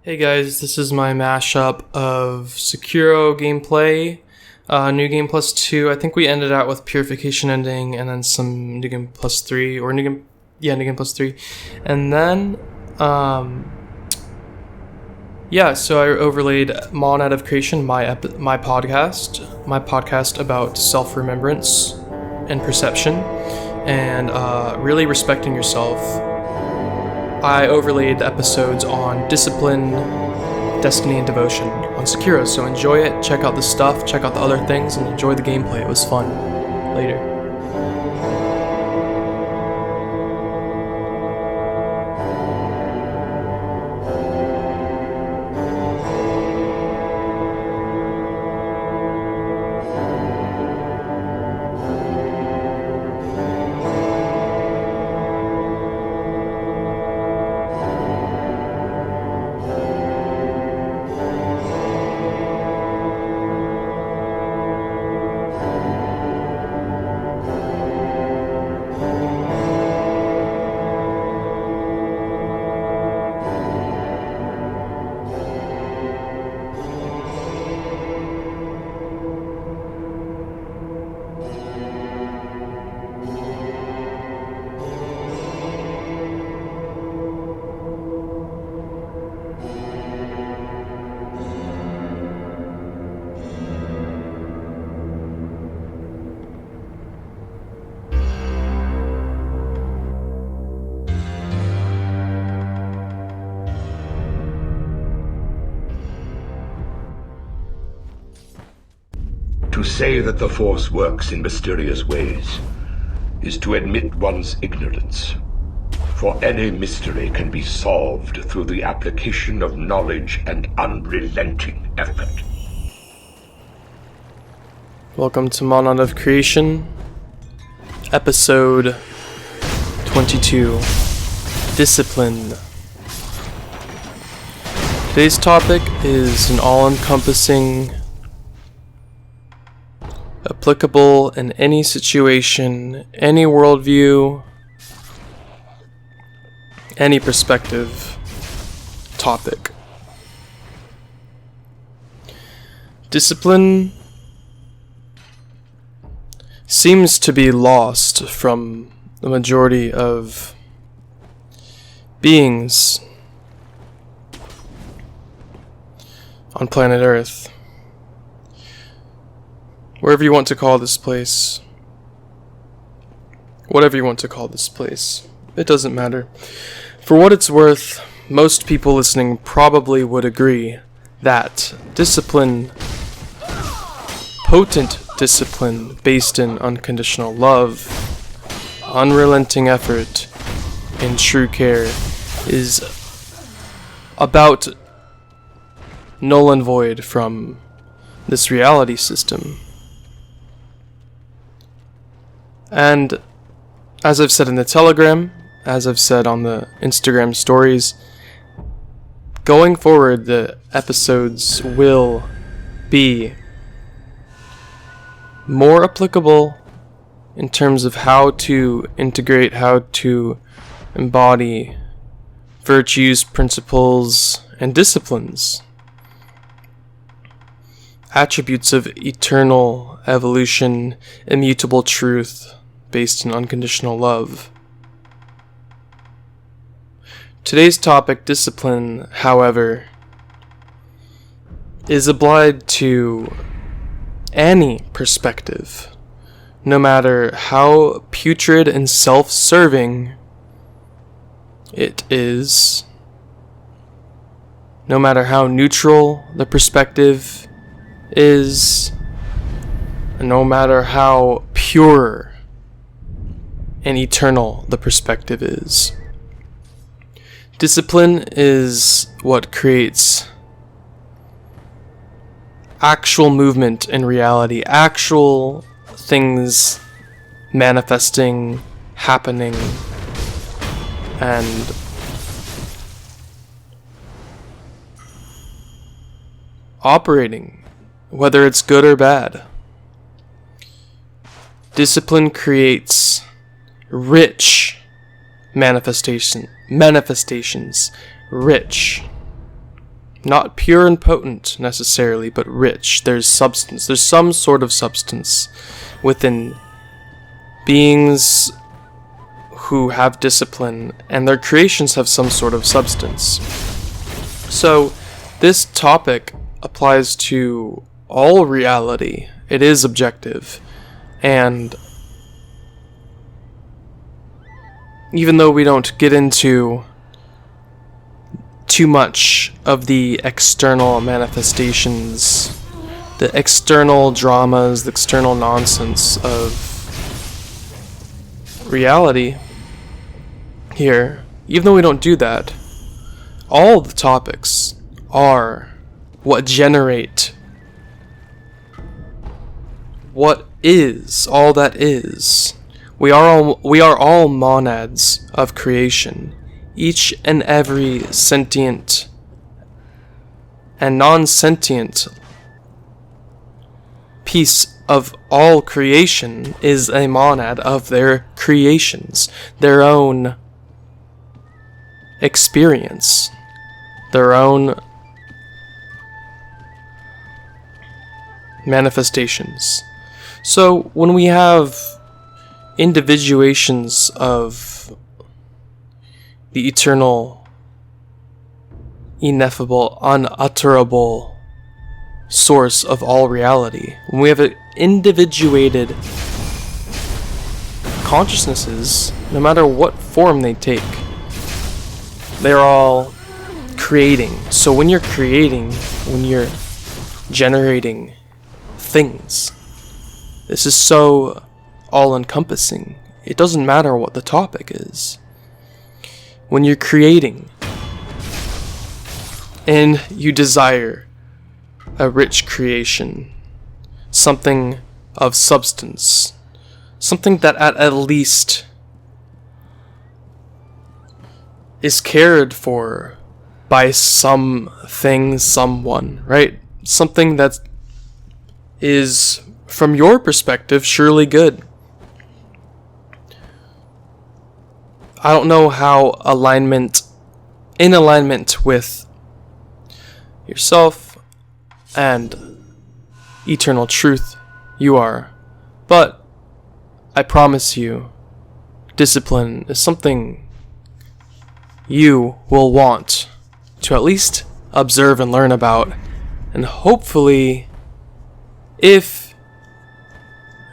Hey guys, this is my mashup of Sekiro gameplay, New Game Plus 2. I think we ended out with Purification ending and then some New Game Plus 3, or New Game Plus 3. And then, so I overlaid Mon Out of Creation, my podcast about self-remembrance and perception, and really respecting yourself. I overlaid the episodes on discipline, destiny, and devotion on Sekiro, so enjoy it, check out the stuff, check out the other things, and enjoy the gameplay. It was fun. Later. To say that the Force works in mysterious ways is to admit one's ignorance. For any mystery can be solved through the application of knowledge and unrelenting effort. Welcome to Mon Out of Creation, episode 22, Discipline. Today's topic is an all-encompassing, applicable in any situation, any worldview, any perspective topic. Discipline seems to be lost from the majority of beings on planet Earth. Wherever you want to call this place. Whatever you want to call this place. It doesn't matter. For what it's worth, most people listening probably would agree that discipline, potent discipline based in unconditional love, unrelenting effort, and true care is about null and void from this reality system. And as I've said in the Telegram, as I've said on the Instagram stories, going forward the episodes will be more applicable in terms of how to integrate, how to embody virtues, principles, and disciplines. Attributes of eternal evolution, immutable truth, based in unconditional love. Today's topic, discipline, however, is applied to any perspective, no matter how putrid and self-serving it is, no matter how neutral the perspective is, and no matter how pure and eternal the perspective is. Discipline is what creates actual movement in reality, actual things manifesting, happening, and operating, whether it's good or bad. Discipline creates rich manifestations, rich Not pure and potent necessarily, but rich. There's substance. There's some sort of substance within beings who have discipline, and their creations have some sort of substance. So this topic applies to all reality. It is objective, and even though we don't get into too much of the external manifestations, the external dramas, the external nonsense of reality here, even though we don't do that, all the topics are what generate what is all that is. We are all monads of creation. Each and every sentient and non-sentient piece of all creation is a monad of their creations, their own experience, their own manifestations. So when we have individuations of the eternal, ineffable, unutterable source of all reality, when we have individuated consciousnesses, no matter what form they take, they're all creating. So when you're creating, when you're generating things, this is so all-encompassing. It doesn't matter what the topic is. When you're creating and you desire a rich creation, something of substance, something that at least is cared for by something, someone, right? Something that is, from your perspective, surely good. I don't know how in alignment with yourself and eternal truth you are, but I promise you, discipline is something you will want to at least observe and learn about, and hopefully, if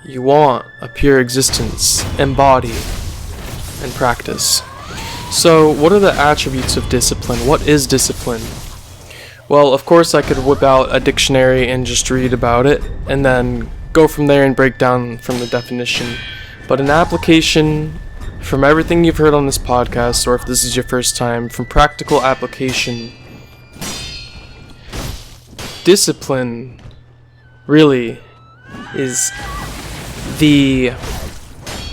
you want a pure existence, embody and practice. So, what are the attributes of discipline? What is discipline? Well, of course, I could whip out a dictionary and just read about it, and then go from there and break down from the definition. But an application from everything you've heard on this podcast, or if this is your first time, from practical application, discipline really is the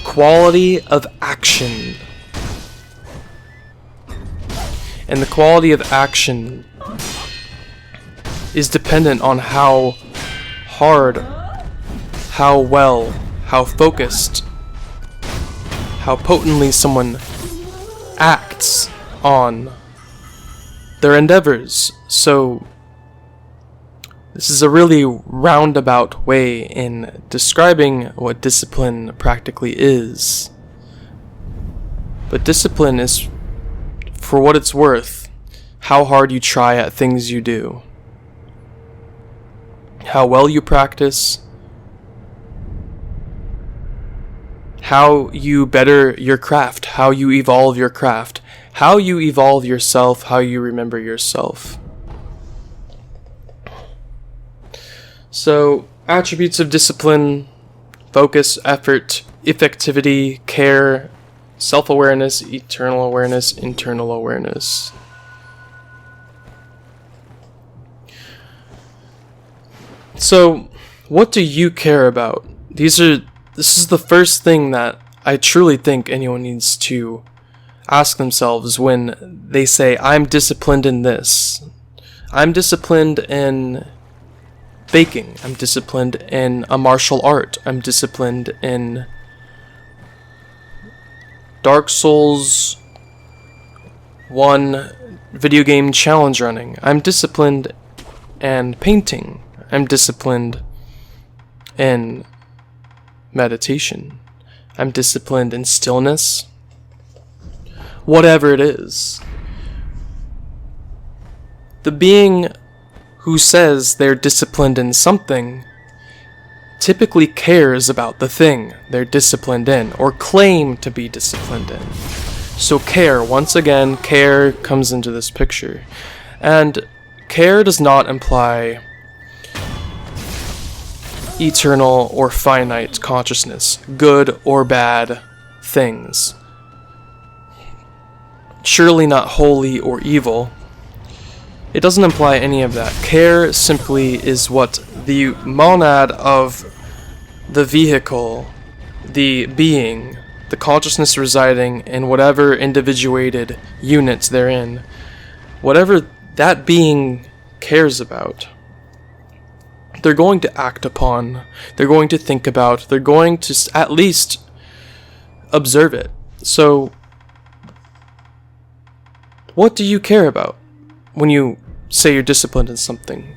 quality of action. And the quality of action is dependent on how hard, how well, how focused, how potently someone acts on their endeavors. So this is a really roundabout way in describing what discipline practically is. But discipline is, for what it's worth, how hard you try at things you do, how well you practice, how you better your craft, how you evolve your craft, how you evolve yourself, how you remember yourself. So, attributes of discipline: focus, effort, effectivity, care, self-awareness, eternal awareness, internal awareness. So, what do you care about? This is the first thing that I truly think anyone needs to ask themselves when they say, I'm disciplined in this. I'm disciplined in baking. I'm disciplined in a martial art. I'm disciplined in Dark Souls 1 video game challenge running. I'm disciplined in painting. I'm disciplined in meditation. I'm disciplined in stillness. Whatever it is. The being who says they're disciplined in something typically cares about the thing they're disciplined in, or claim to be disciplined in. So care, once again, care comes into this picture. And care does not imply eternal or finite consciousness, good or bad things. Surely not holy or evil. It doesn't imply any of that. Care simply is what the monad of the vehicle, the being, the consciousness residing in whatever individuated units they're in, whatever that being cares about, they're going to act upon, they're going to think about, they're going to at least observe it. So, what do you care about when you say you're disciplined in something?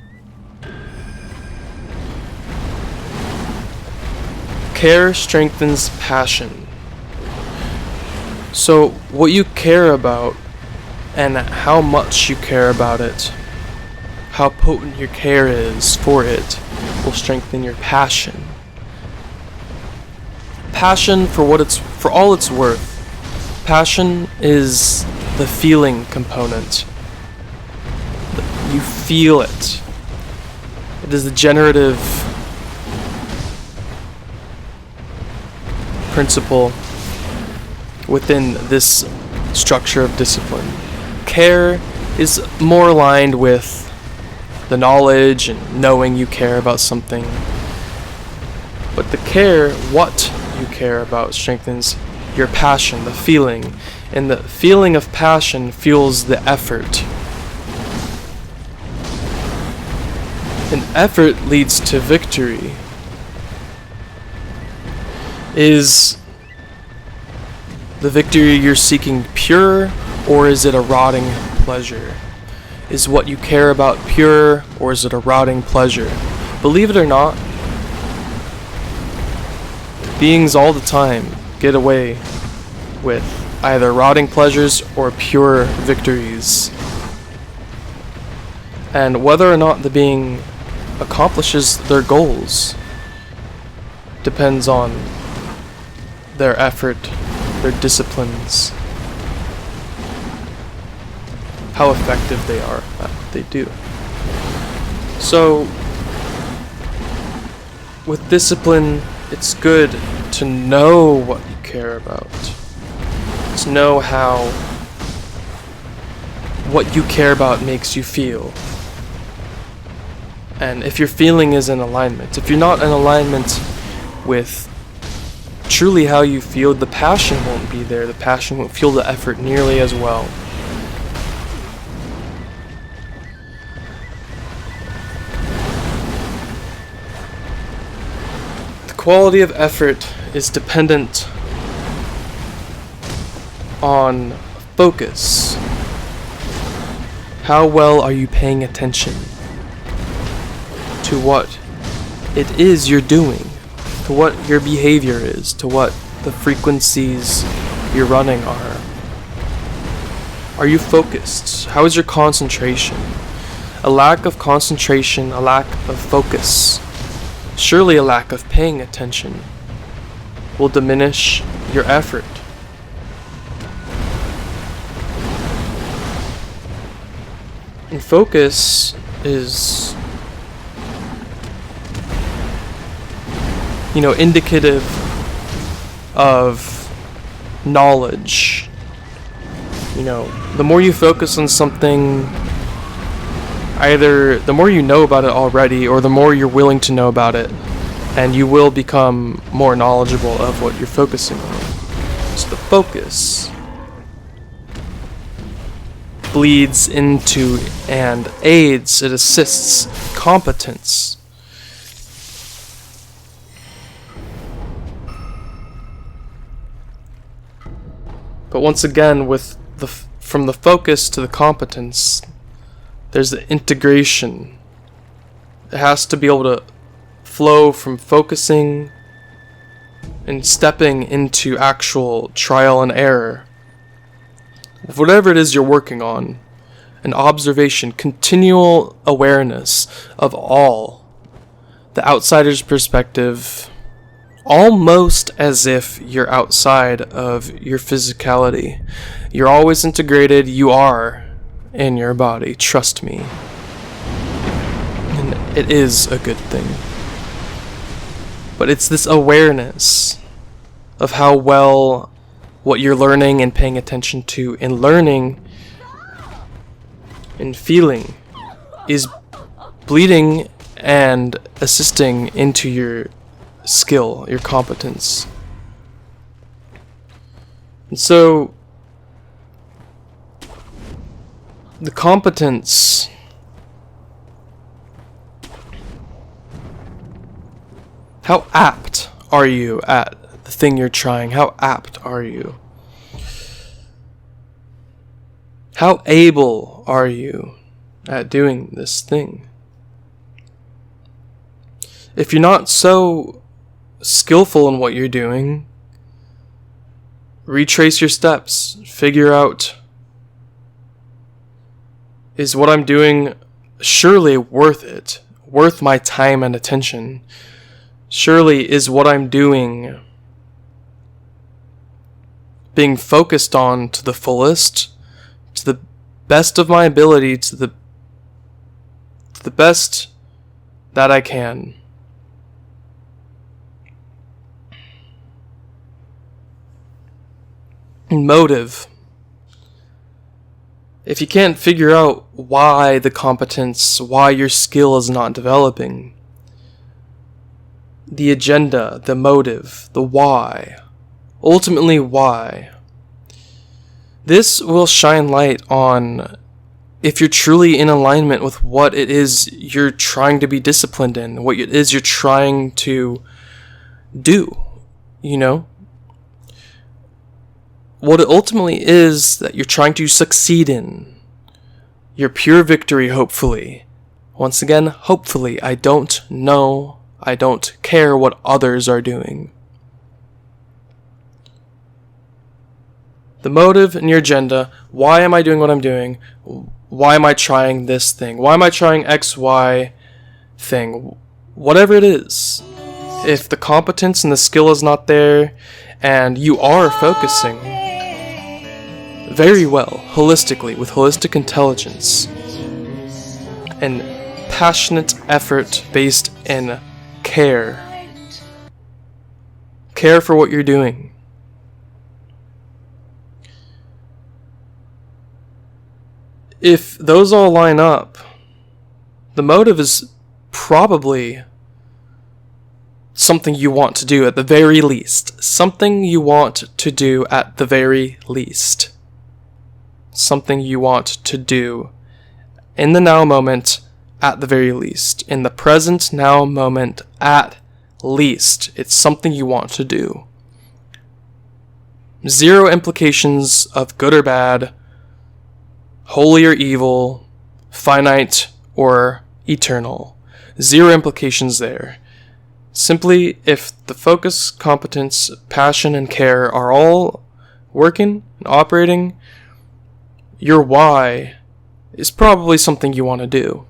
Care strengthens passion. So, what you care about and how much you care about it, how potent your care is for it, will strengthen your passion. Passion, for all it's worth, passion is the feeling component. You feel it. It is the generative principle within this structure of discipline. Care is more aligned with the knowledge and knowing you care about something. But the care, what you care about, strengthens your passion, the feeling. And the feeling of passion fuels the effort. And effort leads to victory. Is the victory you're seeking pure, or is it a rotting pleasure? Is what you care about pure, or is it a rotting pleasure? Believe it or not, beings all the time get away with either rotting pleasures or pure victories. And whether or not the being accomplishes their goals depends on their effort, their disciplines, how effective they are at what they do. So, with discipline, it's good to know what you care about, to know how what you care about makes you feel. And if your feeling is in alignment, if you're not in alignment with truly how you feel, the passion won't be there. The passion won't fuel the effort nearly as well. The quality of effort is dependent on focus. How well are you paying attention to what it is you're doing? To what your behavior is, to what the frequencies you're running are. Are you focused? How is your concentration? A lack of concentration, a lack of focus, surely a lack of paying attention, will diminish your effort. And focus is, indicative of knowledge. The more you focus on something, either the more you know about it already, or the more you're willing to know about it, and you will become more knowledgeable of what you're focusing on. So the focus bleeds into and aids, it assists competence. But once again, with the from the focus to the competence, there's the integration. It has to be able to flow from focusing and stepping into actual trial and error. Whatever it is you're working on, an observation, continual awareness of all, the outsider's perspective, almost as if you're outside of your physicality. You're always integrated, you are in your body, trust me. And it is a good thing. But it's this awareness of how well what you're learning and paying attention to and learning and feeling is bleeding and assisting into your skill, your competence. And so the competence how apt are you at the thing you're trying? How apt are you? How able are you at doing this thing? If you're not so skillful in what you're doing, retrace your steps. Figure out, is what I'm doing surely worth it? Worth my time and attention? Surely is what I'm doing being focused on to the fullest, to the best of my ability, to the best that I can. Motive. If you can't figure out why the competence, why your skill is not developing, the agenda, the motive, the why, ultimately why, this will shine light on if you're truly in alignment with what it is you're trying to be disciplined in, what it is you're trying to do, you know? What it ultimately is that you're trying to succeed in. Your pure victory, hopefully. Once again, hopefully. I don't know. I don't care what others are doing. The motive and your agenda. Why am I doing what I'm doing? Why am I trying this thing? Why am I trying X, Y thing? Whatever it is. If the competence and the skill is not there, and you are focusing very well, holistically, with holistic intelligence, and passionate effort based in care for what you're doing. If those all line up, the motive is probably something you want to do at the very least. Something you want to do at the very least. Something you want to do in the now moment at the very least. In the present now moment at least. It's something you want to do. Zero implications of good or bad, holy or evil, finite or eternal. Zero implications there. Simply, if the focus, competence, passion, and care are all working and operating, your why is probably something you want to do.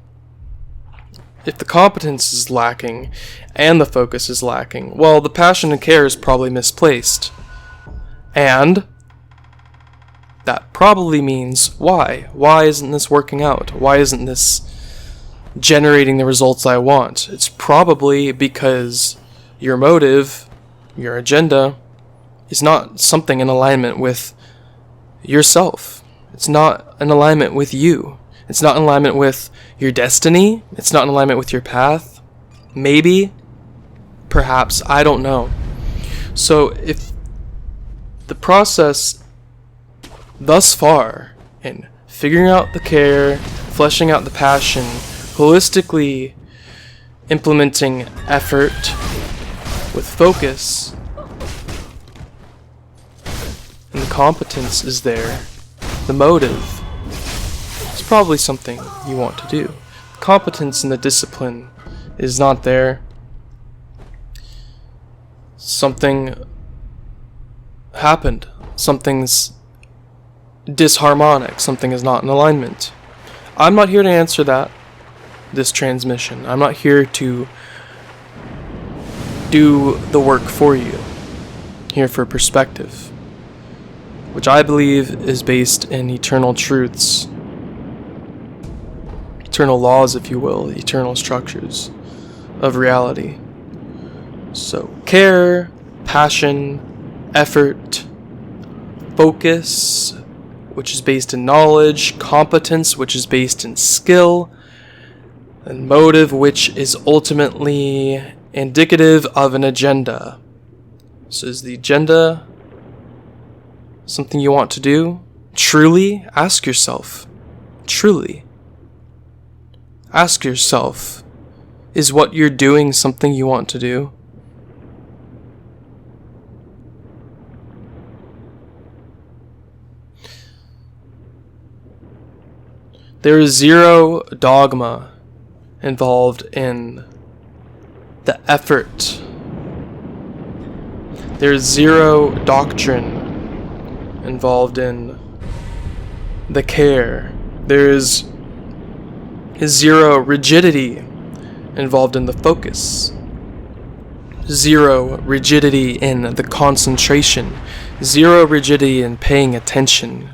If the competence is lacking and the focus is lacking, well, the passion and care is probably misplaced. And that probably means why? Why isn't this working out? Why isn't this generating the results I want? It's probably because your motive, your agenda, is not something in alignment with yourself. It's not in alignment with you. It's not in alignment with your destiny. It's not in alignment with your path. Maybe, perhaps, I don't know. So if the process thus far in figuring out the care, fleshing out the passion, holistically implementing effort with focus, and the competence is there, The motive is probably something you want to do. Competence in the discipline is not there. Something happened. Something's disharmonic. Something is not in alignment. I'm not here to answer that, this transmission. I'm not here to do the work for you. I'm here for perspective, which I believe is based in eternal truths, eternal laws, if you will, eternal structures of reality. So, care, passion, effort, focus, which is based in knowledge, competence, which is based in skill, and motive, which is ultimately indicative of an agenda. So is the agenda something you want to do? Truly, ask yourself. Truly. Ask yourself, is what you're doing something you want to do? There is zero dogma involved in the effort. There is zero doctrine involved in the care. There is zero rigidity involved in the focus. Zero rigidity in the concentration. Zero rigidity in paying attention.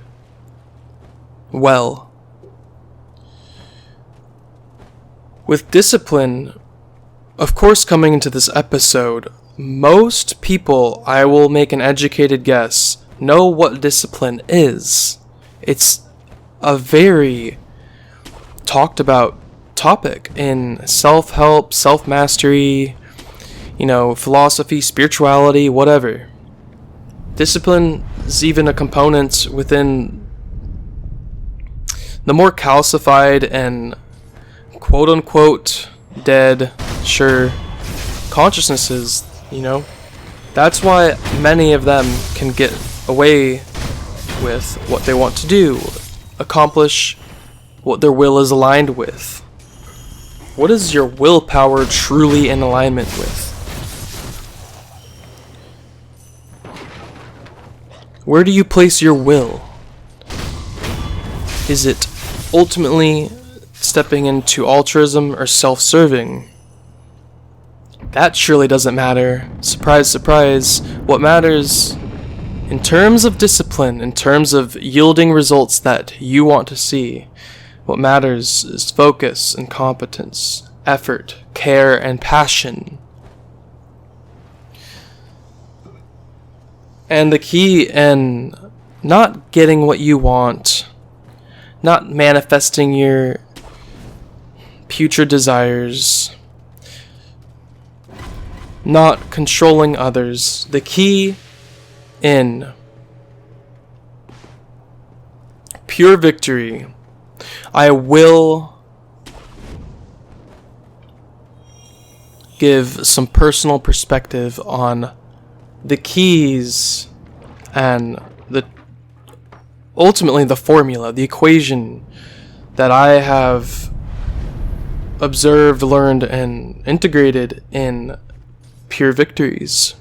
Well, with discipline, of course, coming into this episode, most people, I will make an educated guess, know what discipline is. It's a very talked about topic in self-help, self-mastery, philosophy, spirituality, whatever. Discipline is even a component within the more calcified and quote-unquote dead, sure, consciousnesses, That's why many of them can get away with what they want to do, accomplish what their will is aligned with. What is your willpower truly in alignment with? Where do you place your will? Is it ultimately stepping into altruism or self-serving? That surely doesn't matter. Surprise, surprise. What matters in terms of discipline, in terms of yielding results that you want to see, what matters is focus and competence, effort, care, and passion. And the key in not getting what you want, not manifesting your future desires, not controlling others. The key in pure victory, I will give some personal perspective on the keys and ultimately the formula, the equation that I have observed, learned, and integrated in pure victories,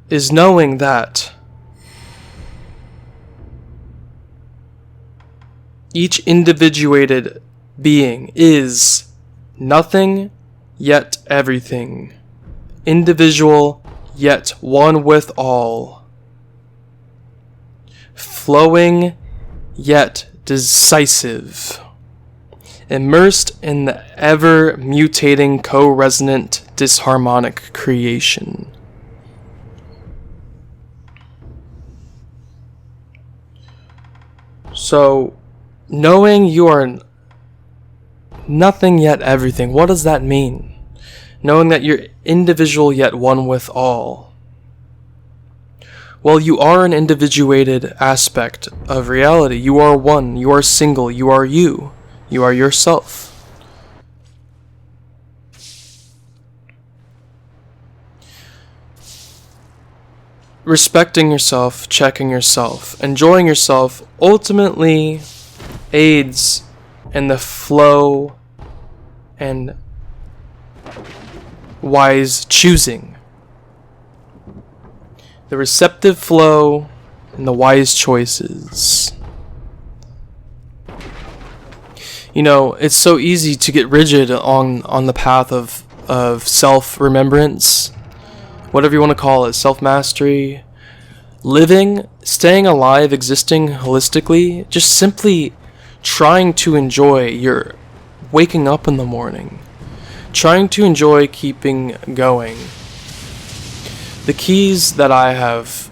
is knowing that each individuated being is nothing yet everything, individual yet one with all, flowing yet decisive, immersed in the ever-mutating co-resonant disharmonic creation. So, knowing you are nothing yet everything, what does that mean? Knowing that you're individual yet one with all. Well, you are an individuated aspect of reality. You are one, you are single, you are you. You are yourself. respecting yourself, checking yourself, enjoying yourself ultimately aids in the flow and wise choosing. The receptive flow and the wise choices. You know, it's so easy to get rigid on the path of self-remembrance, whatever you want to call it, self-mastery, living, staying alive, existing holistically, just simply trying to enjoy your waking up in the morning, trying to enjoy keeping going. The keys that I have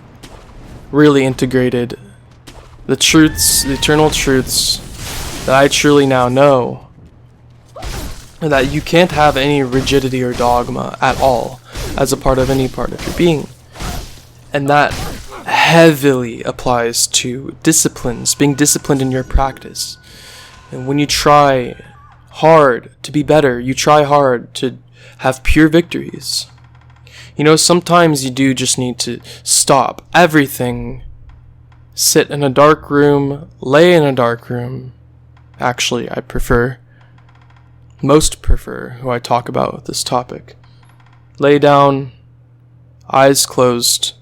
really integrated, the truths, the eternal truths that I truly now know, are that you can't have any rigidity or dogma at all as a part of any part of your being. And that heavily applies to disciplines, being disciplined in your practice. And when you try hard to be better, you try hard to have pure victories. You know, sometimes you do just need to stop everything, sit in a dark room, lay in a dark room. Actually, I most prefer who I talk about with this topic. Lay down, eyes closed.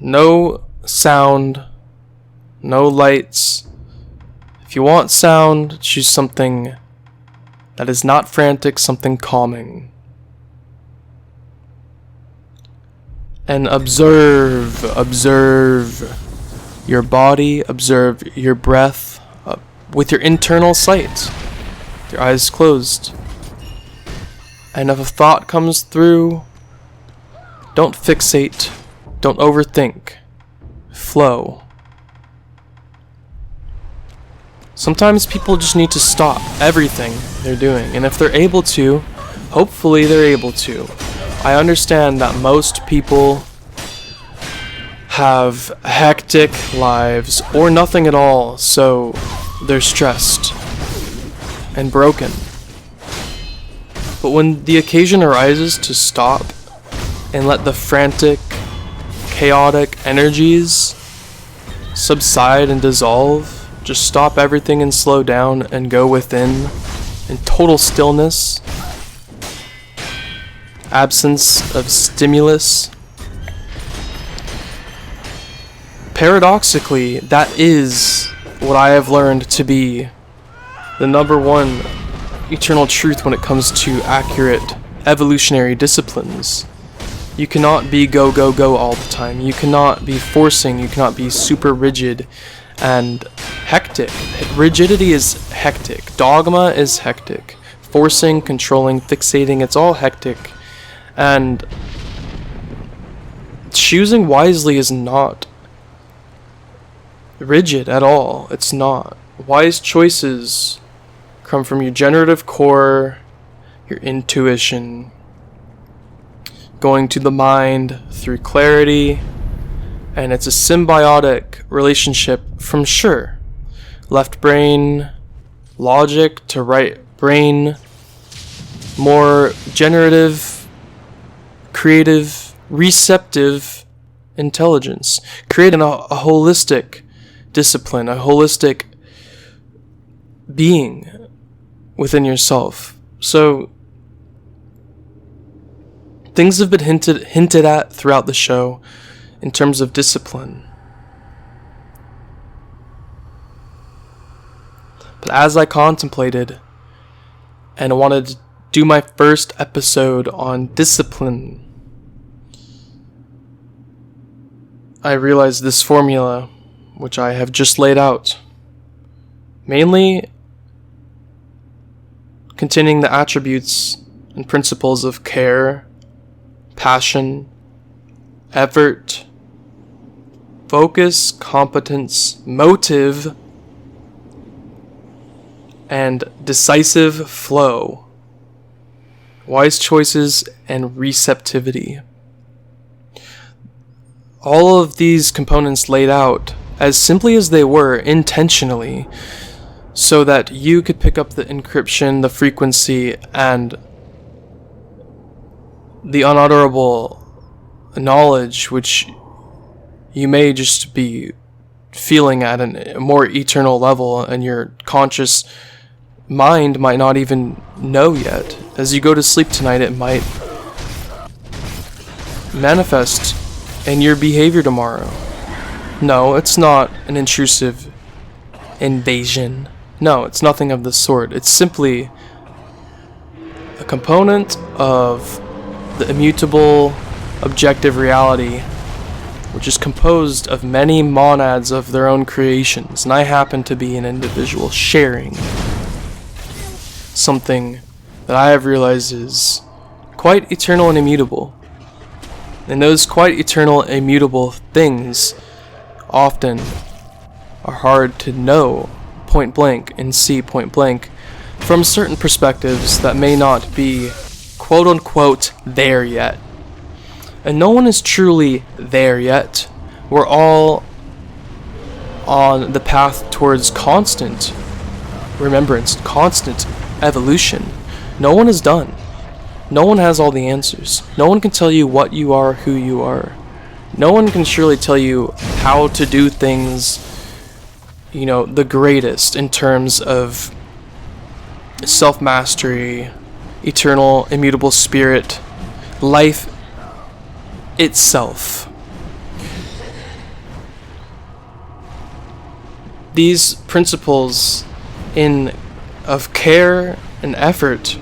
No sound, no lights. If you want sound, choose something that is not frantic, something calming. And observe your body, observe your breath with your internal sight, your eyes closed. And if a thought comes through, don't fixate, don't overthink, flow. Sometimes people just need to stop everything they're doing, and if they're able to, hopefully they're able to. I understand that most people have hectic lives or nothing at all, so they're stressed and broken. But when the occasion arises to stop and let the frantic, chaotic energies subside and dissolve, just stop everything and slow down and go within in total stillness, absence of stimulus. Paradoxically, that is what I have learned to be the number one eternal truth when it comes to accurate evolutionary disciplines. You cannot be go, go, go all the time. You cannot be forcing. You cannot be super rigid and hectic. Rigidity is hectic. Dogma is hectic. Forcing, controlling, fixating, it's all hectic. And choosing wisely is not rigid at all. It's not. Wise choices come from your generative core, your intuition, going to the mind through clarity, and it's a symbiotic relationship from left brain logic to right brain, more generative, creative, receptive intelligence, creating a holistic discipline, a holistic being within yourself. So things have been hinted at throughout the show in terms of discipline. But as I contemplated and wanted to do my first episode on discipline, I realized this formula, which I have just laid out, mainly containing the attributes and principles of care, passion, effort, focus, competence, motive, and decisive flow, wise choices, and receptivity. All of these components laid out as simply as they were intentionally, so that you could pick up the encryption, the frequency, and the unutterable knowledge which you may just be feeling at a more eternal level, and your conscious mind might not even know yet. As you go to sleep tonight, it might manifest in your behavior tomorrow. No, it's not an intrusive invasion. No, it's nothing of the sort. It's simply a component of the immutable, objective reality, which is composed of many monads of their own creations, and I happen to be an individual sharing something that I have realized is quite eternal and immutable. And those quite eternal, immutable things often are hard to know point blank and see point blank from certain perspectives that may not be quote unquote there yet. And no one is truly there yet. We're all on the path towards constant remembrance, constant evolution. No one is done. No one has all the answers. No one can tell you what you are, who you are. No one can surely tell you how to do things, the greatest in terms of self-mastery, eternal, immutable spirit, life itself. These principles of care and effort,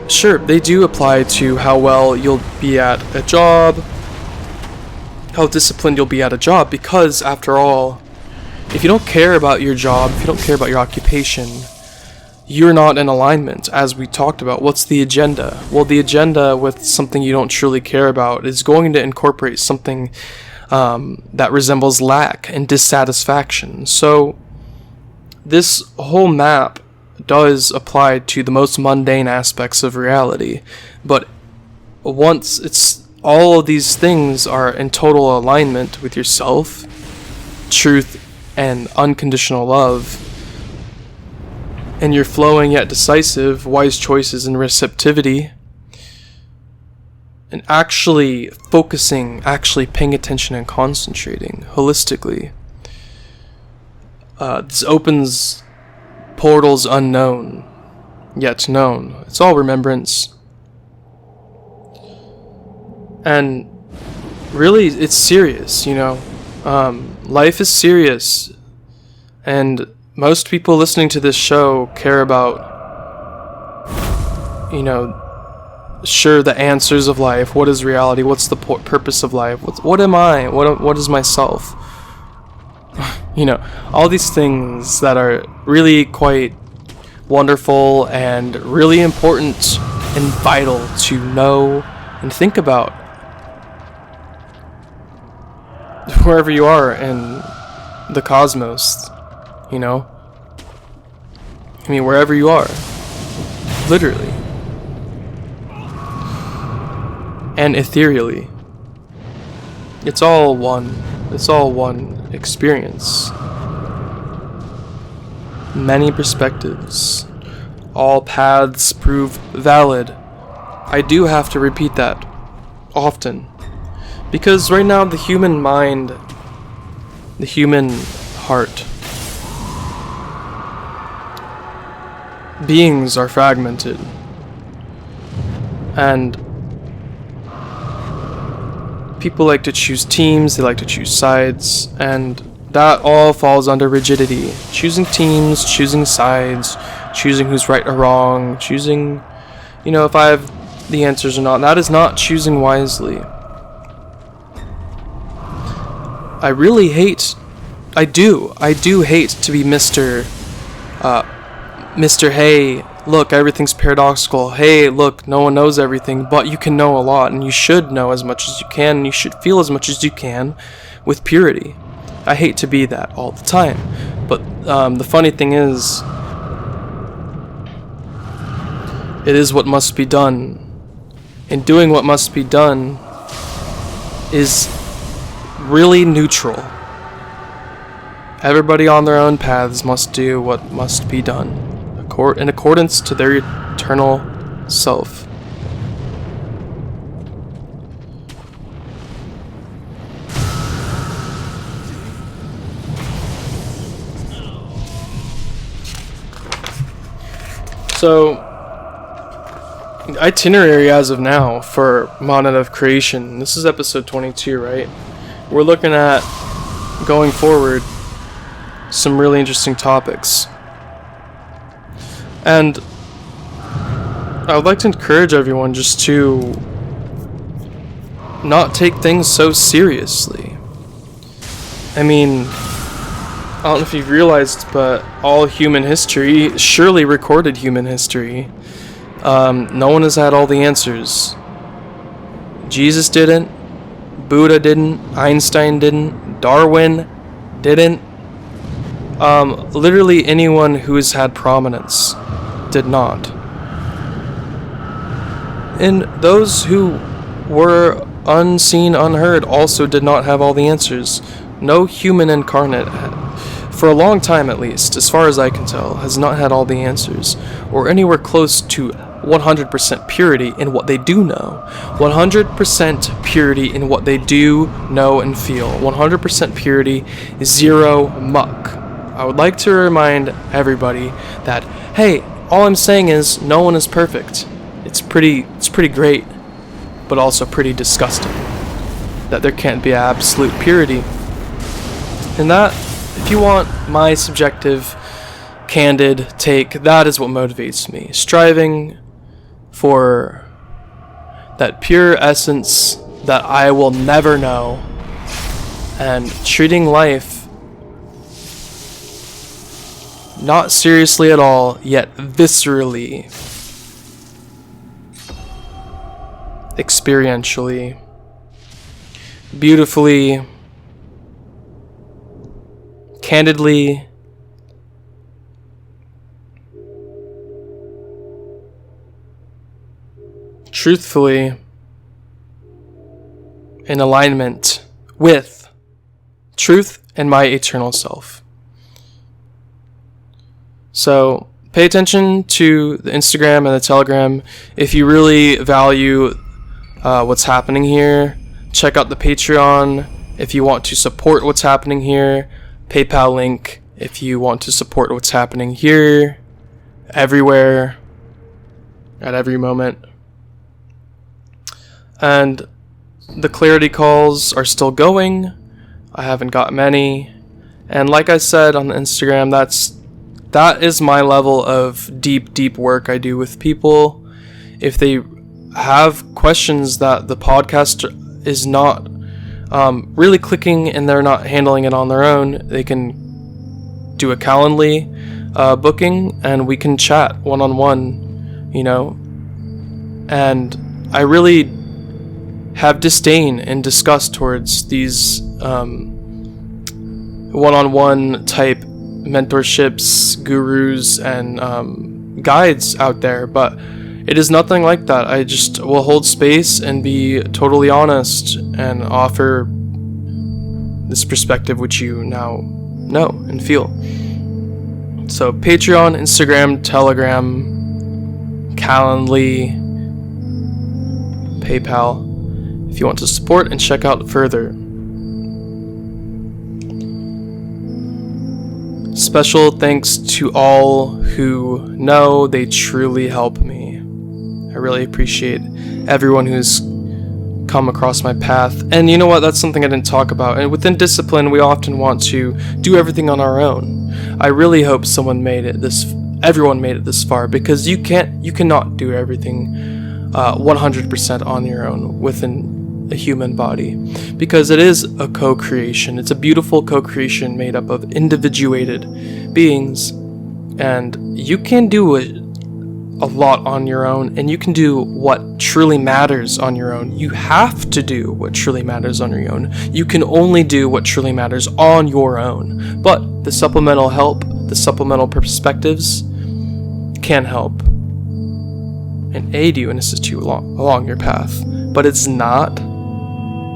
sure, they do apply to how well you'll be at a job, how disciplined you'll be at a job, because after all, if you don't care about your job, if you don't care about your occupation, you're not in alignment. As we talked about, what's the agenda? Well, the agenda with something you don't truly care about is going to incorporate something that resembles lack and dissatisfaction. So this whole map does apply to the most mundane aspects of reality, but once all of these things are in total alignment with yourself, truth, and unconditional love, and you're flowing yet decisive, wise choices and receptivity, and actually focusing, actually paying attention and concentrating holistically, this opens portals unknown, yet known. It's all remembrance. And really, it's serious, life is serious. And most people listening to this show care about, sure, the answers of life. What is reality? What's the purpose of life? What am I? What is myself? All these things that are really quite wonderful and really important and vital to know and think about wherever you are in the cosmos, wherever you are, literally and ethereally. It's all one experience. Many perspectives. All paths prove valid. I do have to repeat that often, because right now the human mind, the human heart, beings are fragmented, and people like to choose teams, they like to choose sides, and that all falls under rigidity. Choosing teams, choosing sides, choosing who's right or wrong, choosing, if I have the answers or not. That is not choosing wisely. I do hate to be Mr. Hey, look, everything's paradoxical. Hey, look, no one knows everything, but you can know a lot, and you should know as much as you can, and you should feel as much as you can with purity. I hate to be that all the time, but the funny thing is, it is what must be done, and doing what must be done is really neutral. Everybody on their own paths must do what must be done, in accordance to their eternal self. So, itinerary as of now for Monolith Creation. This is episode 22, right? We're looking at, going forward, some really interesting topics. And I would like to encourage everyone just to not take things so seriously. I mean, I don't know if you've realized, but all human history, surely recorded human history, no one has had all the answers. Jesus didn't, Buddha didn't, Einstein didn't, Darwin didn't. Literally anyone who has had prominence did not. And those who were unseen, unheard, also did not have all the answers. No human incarnate, for a long time at least, as far as I can tell, has not had all the answers, or anywhere close to 100% purity in what they do know. 100% purity in what they do know and feel. 100% purity, zero muck. I would like to remind everybody that, hey, all I'm saying is no one is perfect. It's pretty great, but also pretty disgusting that there can't be absolute purity. And that, if you want my subjective, candid take, that is what motivates me. Striving for that pure essence that I will never know, and treating life not seriously at all, yet viscerally, experientially, beautifully, candidly, truthfully, in alignment with truth and my eternal self. So pay attention to the Instagram and the Telegram. If you really value what's happening here, check out the Patreon if you want to support what's happening here. PayPal link if you want to support what's happening here, everywhere, at every moment. And the clarity calls are still going. I haven't got many. And like I said on the Instagram, that is my level of deep work I do with people. If they have questions that the podcast is not really clicking and they're not handling it on their own, they can do a Calendly booking and we can chat one-on-one, And I really have disdain and disgust towards these one-on-one type mentorships, gurus, and guides out there, but it is nothing like that. I just will hold space and be totally honest and offer this perspective which you now know and feel. So Patreon, Instagram, Telegram, Calendly, PayPal, if you want to support and check out further. Special thanks to all who know, they truly help me. I really appreciate everyone who's come across my path. And you know what? That's something I didn't talk about. And within discipline, we often want to do everything on our own. I really hope everyone made it this far, because you cannot do everything 100% on your own within a human body, because it is a co-creation. It's a beautiful co-creation made up of individuated beings, and you can do a lot on your own, and you can do what truly matters on your own. You have to do what truly matters on your own. You can only do what truly matters on your own, but the supplemental help, the supplemental perspectives can help and aid you and assist you along your path, but it's not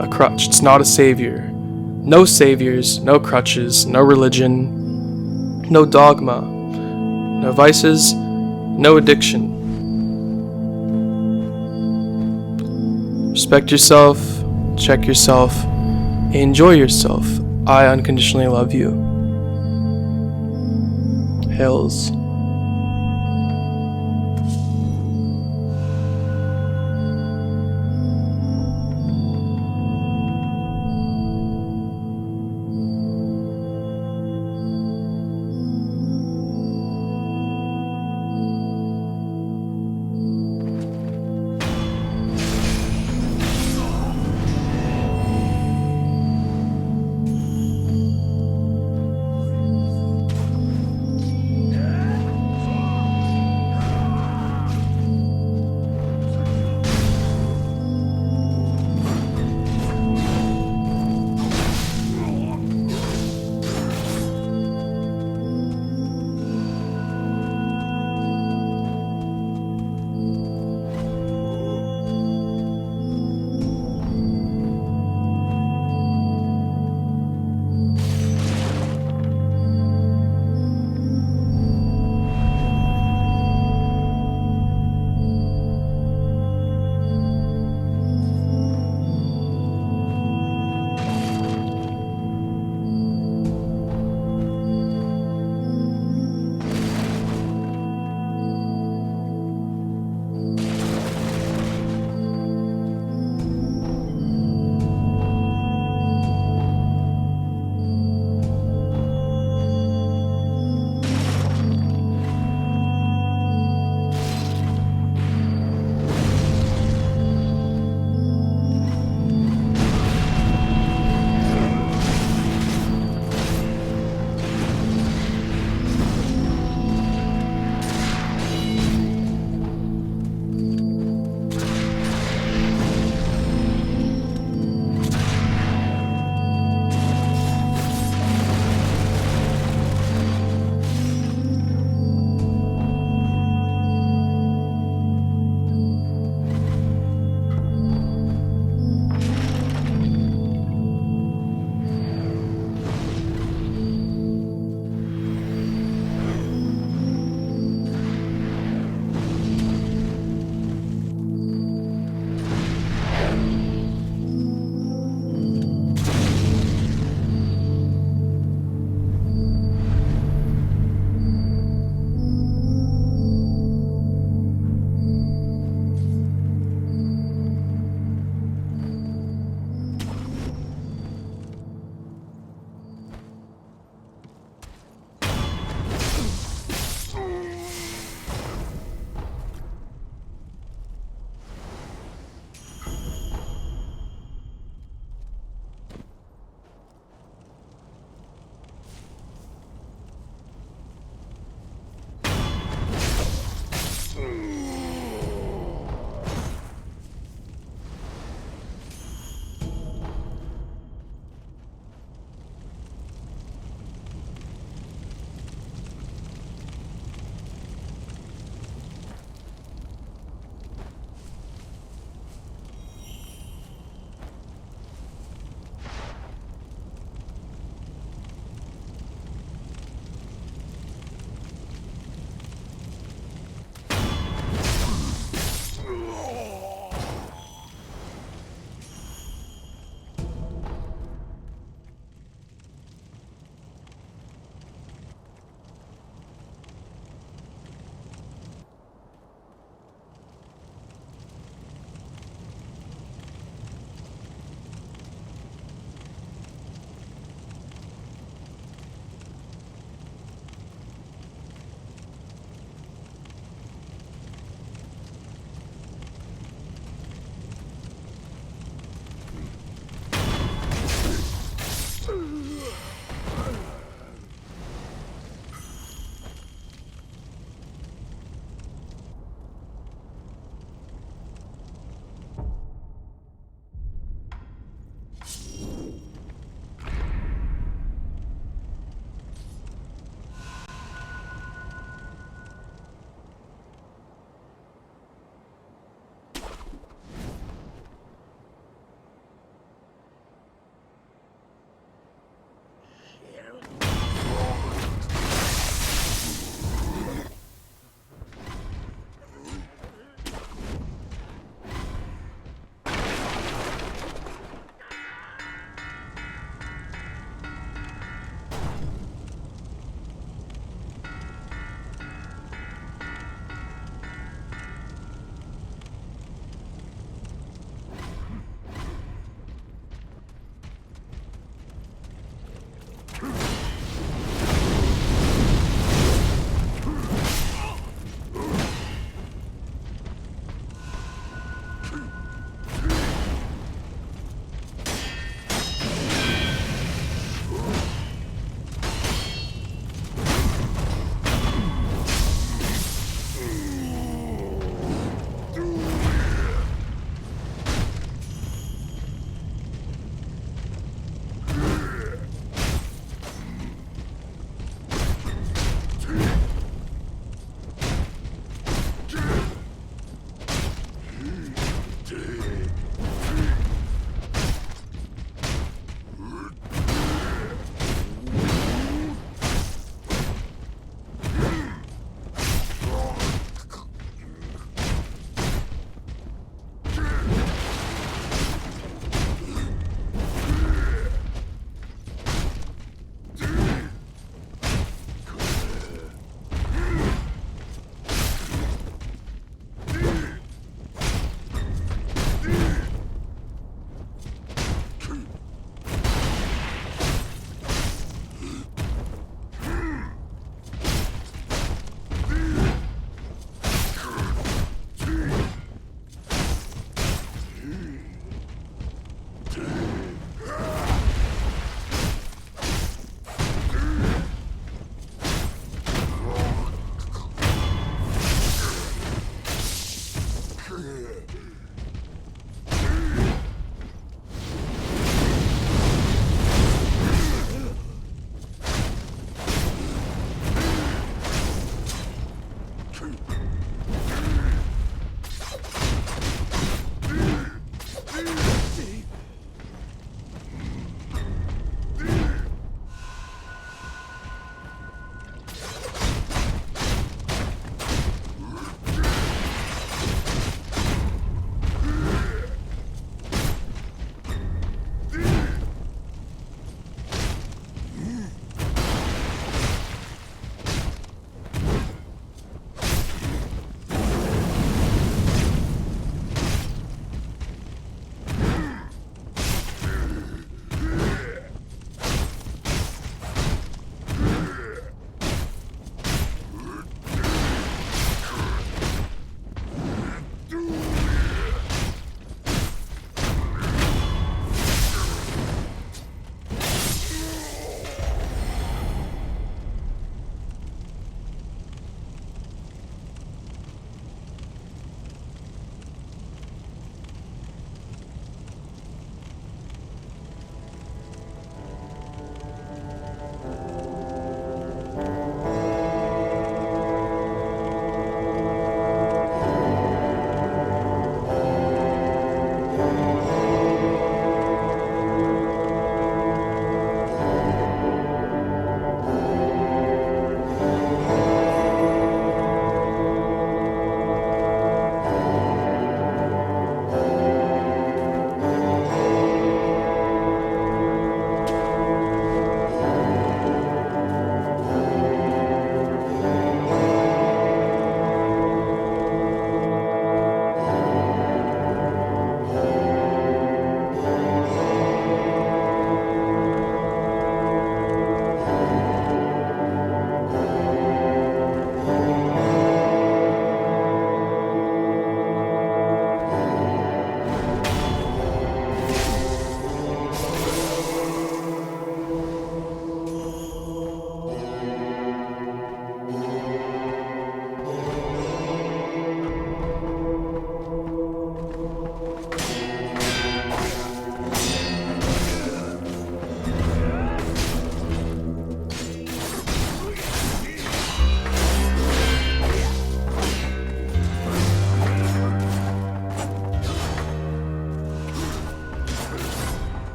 a crutch. It's not a savior. No saviors, no crutches, no religion, no dogma, no vices, no addiction. Respect yourself, check yourself, enjoy yourself. I unconditionally love you. Hills.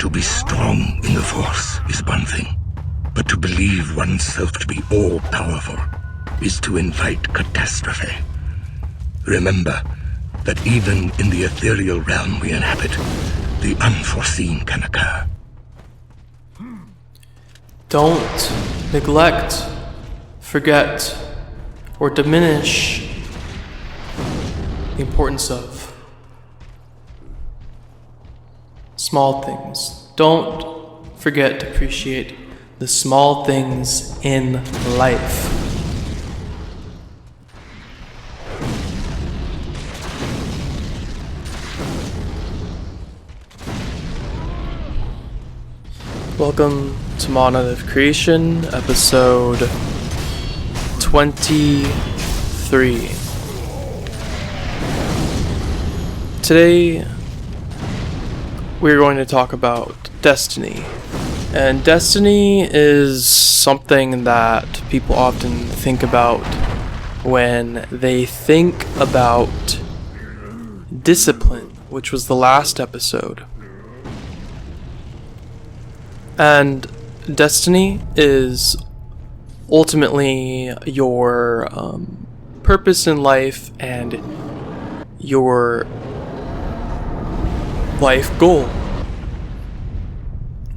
To be strong in the Force is one thing, but to believe oneself to be all-powerful is to invite catastrophe. Remember that even in the ethereal realm we inhabit, the unforeseen can occur. Don't neglect, forget, or diminish the importance of small things. Don't forget to appreciate the small things in life. Welcome to Monolith Creation, episode 23. Today, we're going to talk about destiny. And destiny is something that people often think about when they think about discipline, which was the last episode. And destiny is ultimately your purpose in life and your life goal.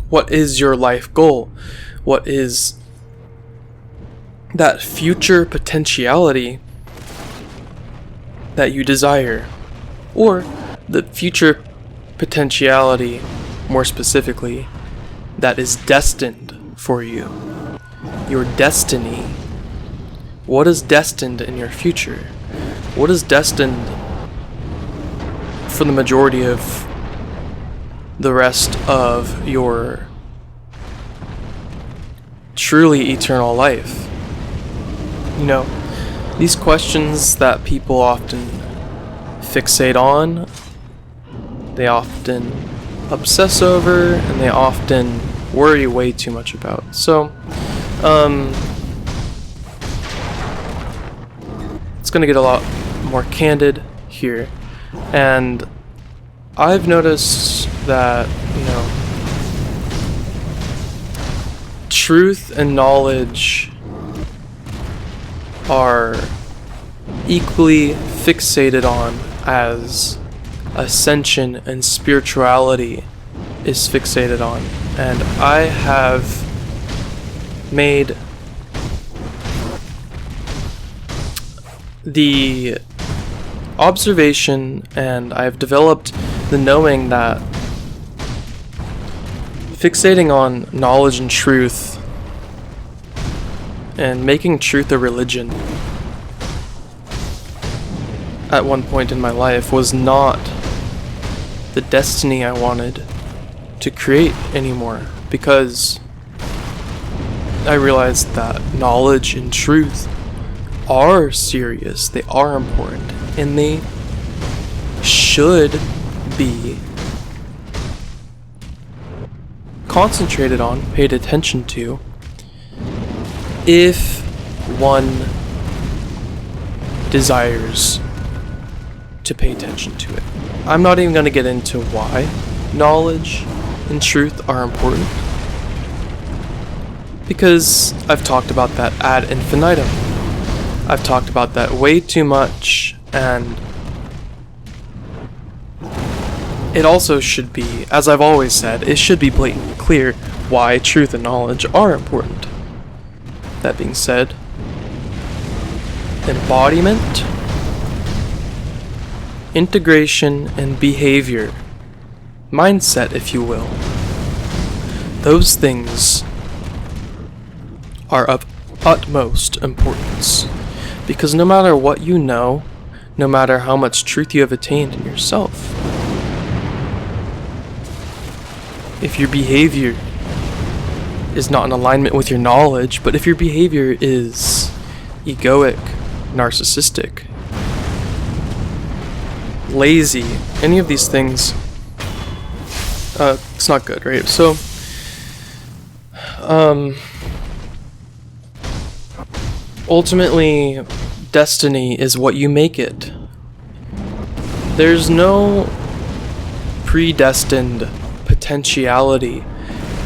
What is your life goal? What is that future potentiality that you desire? Or the future potentiality, more specifically, that is destined for you. Your destiny. What is destined in your future? What is destined for the majority of the rest of your truly eternal life? You know, these questions that people often fixate on, they often obsess over, and they often worry way too much about. So, it's gonna get a lot more candid here, and I've noticed that, truth and knowledge are equally fixated on as ascension and spirituality is fixated on. And I have made the observation, and I've developed the knowing that fixating on knowledge and truth and making truth a religion at one point in my life was not the destiny I wanted to create anymore, because I realized that knowledge and truth are serious, they are important, and they should be concentrated on, paid attention to, if one desires to pay attention to it. I'm not even going to get into why knowledge and truth are important, because I've talked about that ad infinitum. I've talked about that way too much, and it also should be, as I've always said, it should be blatantly clear why truth and knowledge are important. That being said, embodiment, integration, and behavior, mindset, if you will, those things are of utmost importance, because no matter what you know, no matter how much truth you have attained in yourself, if your behavior is not in alignment with your knowledge, but if your behavior is egoic, narcissistic, lazy, any of these things, it's not good, right? So, ultimately, destiny is what you make it. There's no predestined potentiality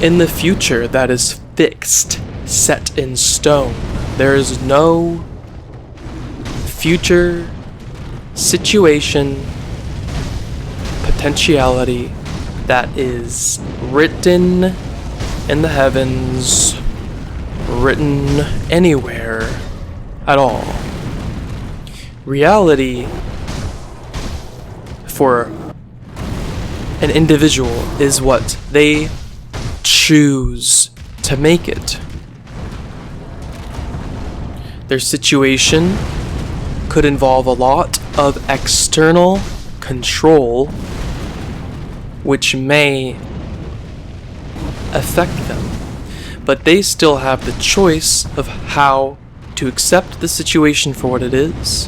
in the future that is fixed, set in stone. There is no future situation, potentiality that is written in the heavens, written anywhere at all. Reality for an individual is what they choose to make it. Their situation could involve a lot of external control, which may affect them, but they still have the choice of how to accept the situation for what it is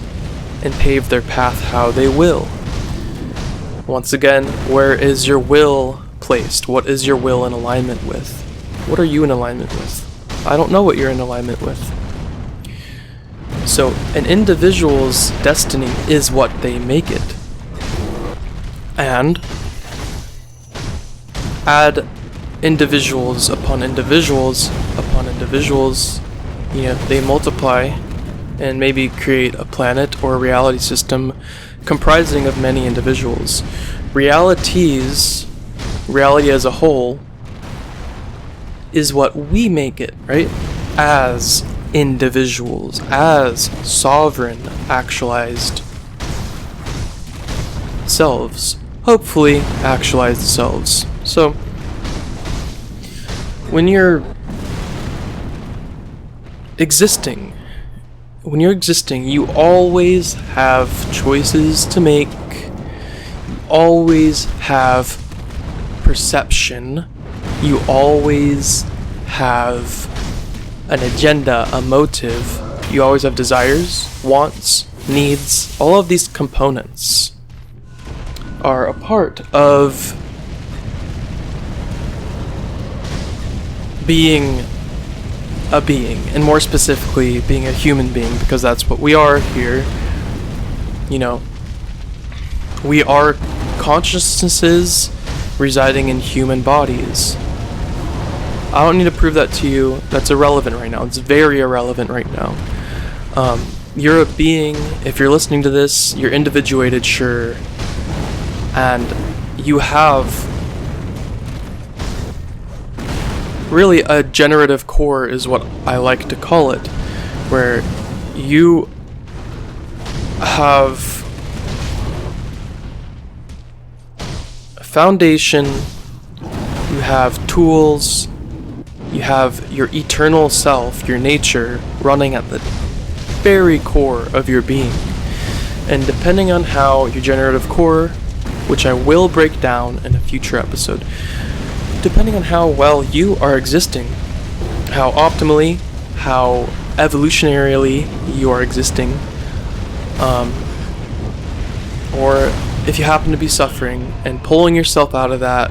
and pave their path how they will. Once again, where is your will placed? What is your will in alignment with? What are you in alignment with? I don't know what you're in alignment with. So, an individual's destiny is what they make it. And add individuals upon individuals upon individuals, they multiply and maybe create a planet or a reality system comprising of many individuals. Reality as a whole, is what we make it, right? As individuals, as sovereign, actualized selves. Hopefully, actualized selves. So, when you're existing, you always have choices to make. You always have perception. You always have an agenda, a motive. You always have desires, wants, needs. All of these components are a part of being a being, and more specifically, being a human being, because that's what we are here. We are consciousnesses residing in human bodies. I don't need to prove that to you. That's irrelevant right now. It's very irrelevant right now. You're a being. If you're listening to this, you're individuated, sure. And you have really a generative core is what I like to call it, where you have a foundation, you have tools, you have your eternal self, your nature, running at the very core of your being. And depending on how your generative core, which I will break down in a future episode, depending on how well you are existing, how optimally, how evolutionarily you are existing, or if you happen to be suffering and pulling yourself out of that,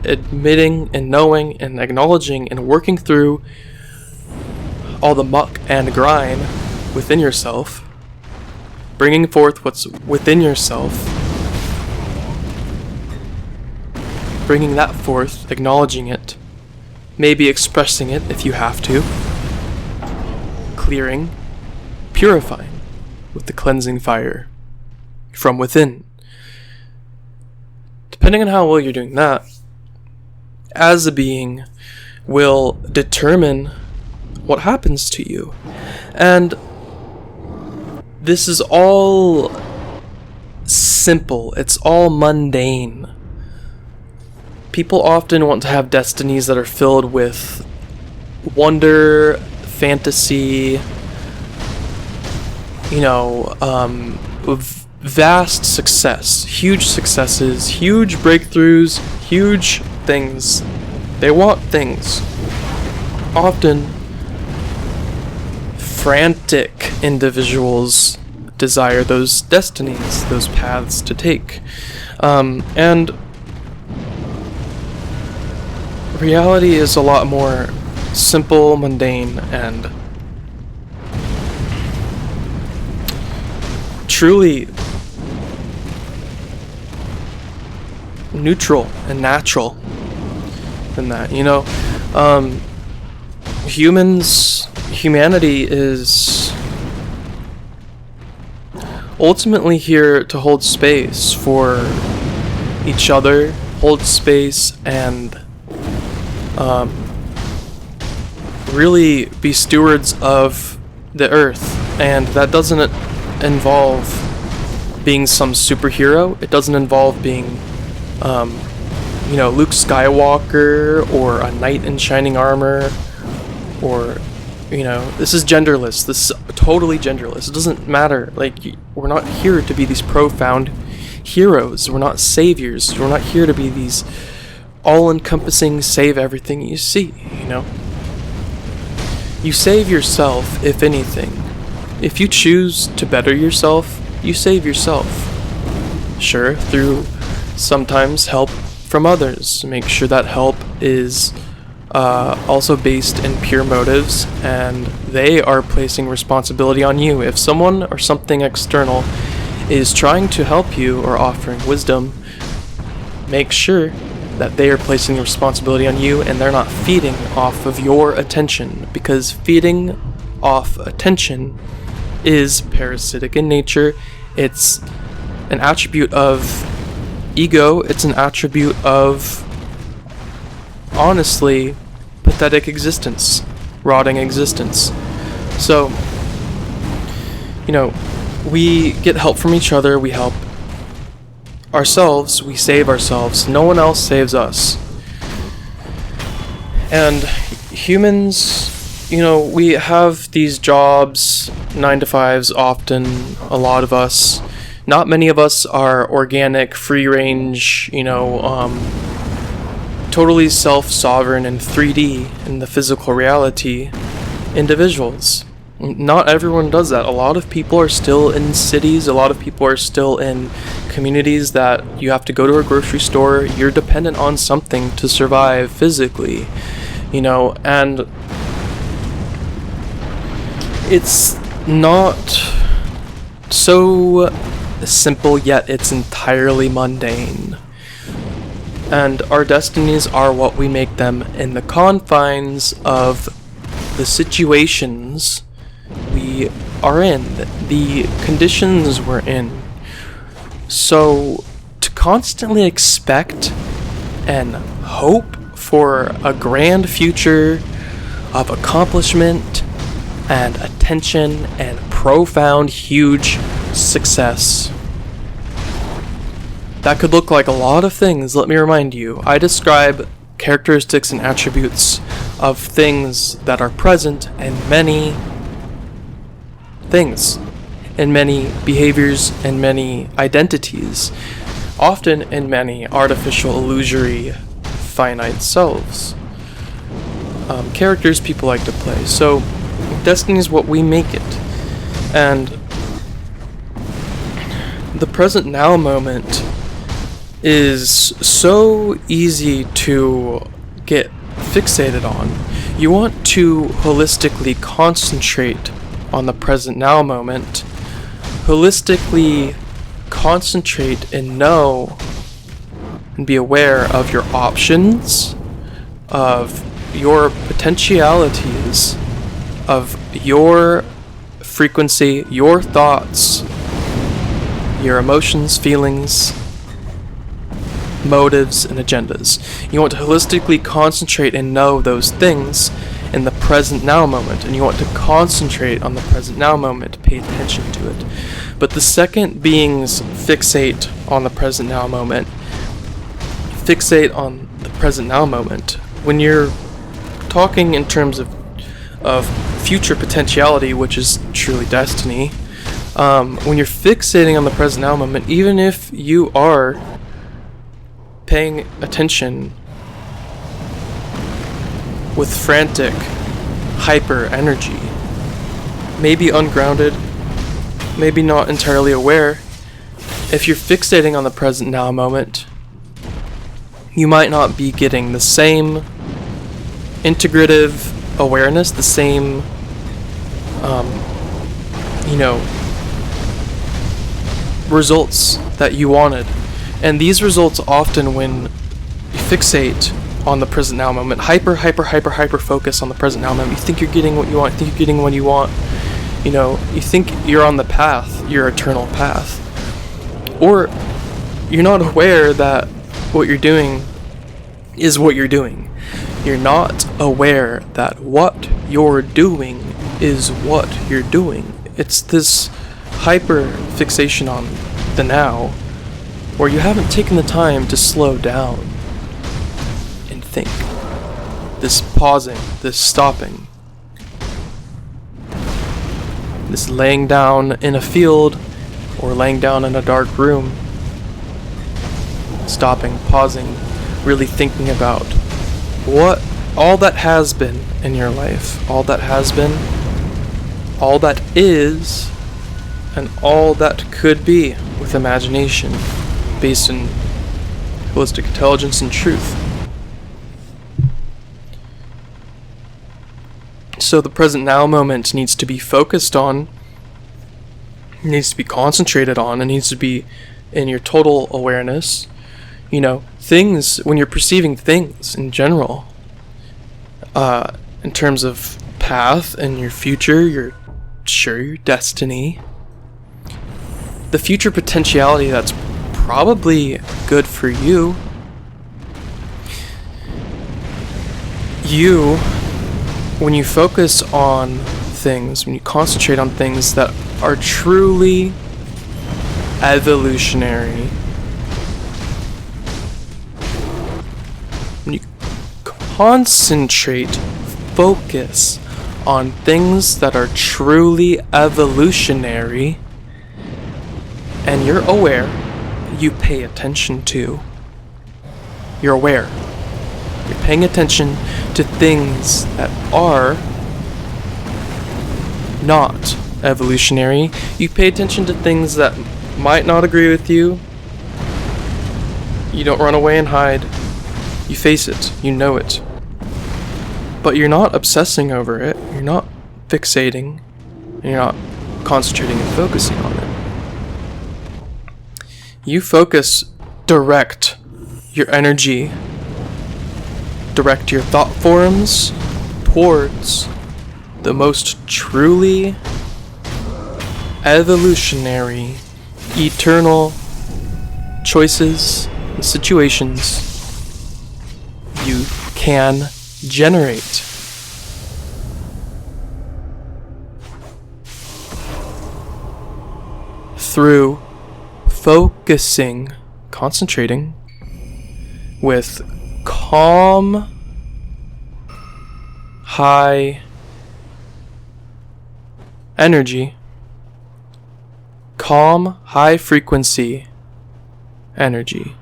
admitting and knowing and acknowledging and working through all the muck and grime within yourself, bringing forth what's within yourself, bringing that forth, acknowledging it, maybe expressing it if you have to, clearing, purifying with the cleansing fire from within. Depending on how well you're doing that, as a being, will determine what happens to you. And this is all simple, it's all mundane. People often want to have destinies that are filled with wonder, fantasy, vast success, huge successes, huge breakthroughs, huge things. They want things. Often, frantic individuals desire those destinies, those paths to take. And reality is a lot more simple, mundane, and truly neutral and natural. than that, you know? Humanity is ultimately here to hold space for each other, hold space, and really be stewards of the earth. And that doesn't involve being some superhero. It doesn't involve being Luke Skywalker or a knight in shining armor, or this is genderless. This is totally genderless. It doesn't matter. Like, we're not here to be these profound heroes. We're not saviors. We're not here to be these all-encompassing save everything you see, You save yourself, if anything. If you choose to better yourself, you save yourself. Sure, through sometimes help from others. Make sure that help is also based in pure motives, and they are placing responsibility on you. If someone or something external is trying to help you or offering wisdom, make sure that they are placing the responsibility on you and they're not feeding off of your attention, because feeding off attention is parasitic in nature. It's an attribute of ego. It's an attribute of, honestly, pathetic existence, rotting existence. So, we get help from each other, we help ourselves, we save ourselves. No one else saves us. And humans, we have these jobs, 9 to 5s often, a lot of us. Not many of us are organic, free range, totally self-sovereign and 3D in the physical reality individuals. Not everyone does that. A lot of people are still in cities, a lot of people are still in communities that you have to go to a grocery store, you're dependent on something to survive physically, and it's not so simple, yet it's entirely mundane. And our destinies are what we make them in the confines of the situations we are in, the conditions we're in. So to constantly expect and hope for a grand future of accomplishment and attention and profound, huge success. That could look like a lot of things. Let me remind you, I describe characteristics and attributes of things that are present in many things, in many behaviors, and many identities, often in many artificial, illusory, finite selves. Characters people like to play. So, destiny is what we make it. And the present now moment is so easy to get fixated on. You want to holistically concentrate on the present now moment, holistically concentrate and know and be aware of your options, of your potentialities, of your frequency, your thoughts, your emotions, feelings, motives, and agendas. You want to holistically concentrate and know those things in the present now moment, and you want to concentrate on the present now moment, pay attention to it. But the second beings fixate on the present now moment, when you're talking in terms of future potentiality, which is truly destiny, when you're fixating on the present now moment, even if you are paying attention with frantic hyper energy, maybe ungrounded, maybe not entirely aware, if you're fixating on the present now moment, you might not be getting the same integrative awareness, the same results that you wanted. And these results often, when you fixate on the present now moment. Hyper focus on the present now moment. You think you're getting what you want. You think you're getting what you want. You know, you think you're on the path, your eternal path. Or you're not aware that what you're doing is what you're doing. You're not aware that what you're doing is what you're doing. It's this hyper fixation on the now, where you haven't taken the time to slow down and think. This pausing, this stopping, this laying down in a field or laying down in a dark room, stopping, pausing, really thinking about what all that has been in your life, all that has been, all that is, and all that could be with imagination, based in holistic intelligence and truth. So the present now moment needs to be focused on, needs to be concentrated on, and needs to be in your total awareness. You know, things, when you're perceiving things in general, in terms of path and your future, your destiny, the future potentiality that's probably good for you, when you focus on things, when you concentrate on things that are truly evolutionary, when you concentrate, focus on things that are truly evolutionary, and you're aware, you pay attention to. You're aware. You're paying attention to things that are not evolutionary. You pay attention to things that might not agree with you. You don't run away and hide. You face it. You know it. But you're not obsessing over it. You're not fixating. You're not concentrating and focusing on it. You focus, direct your energy, direct your thought forms towards the most truly evolutionary, eternal choices and situations you can generate. Through focusing, concentrating with calm, high energy, calm, high frequency energy.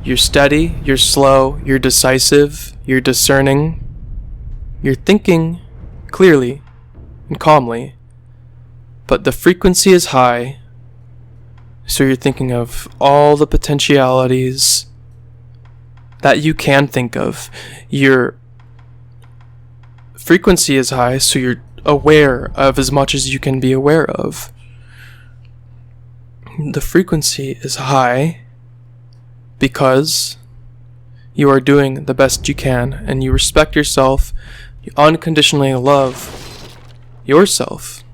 You're steady, you're slow, you're decisive, you're discerning, you're thinking clearly and calmly, but the frequency is high, so you're thinking of all the potentialities that you can think of. Your frequency is high, so you're aware of as much as you can be aware of. The frequency is high because you are doing the best you can, and you respect yourself, you unconditionally love yourself.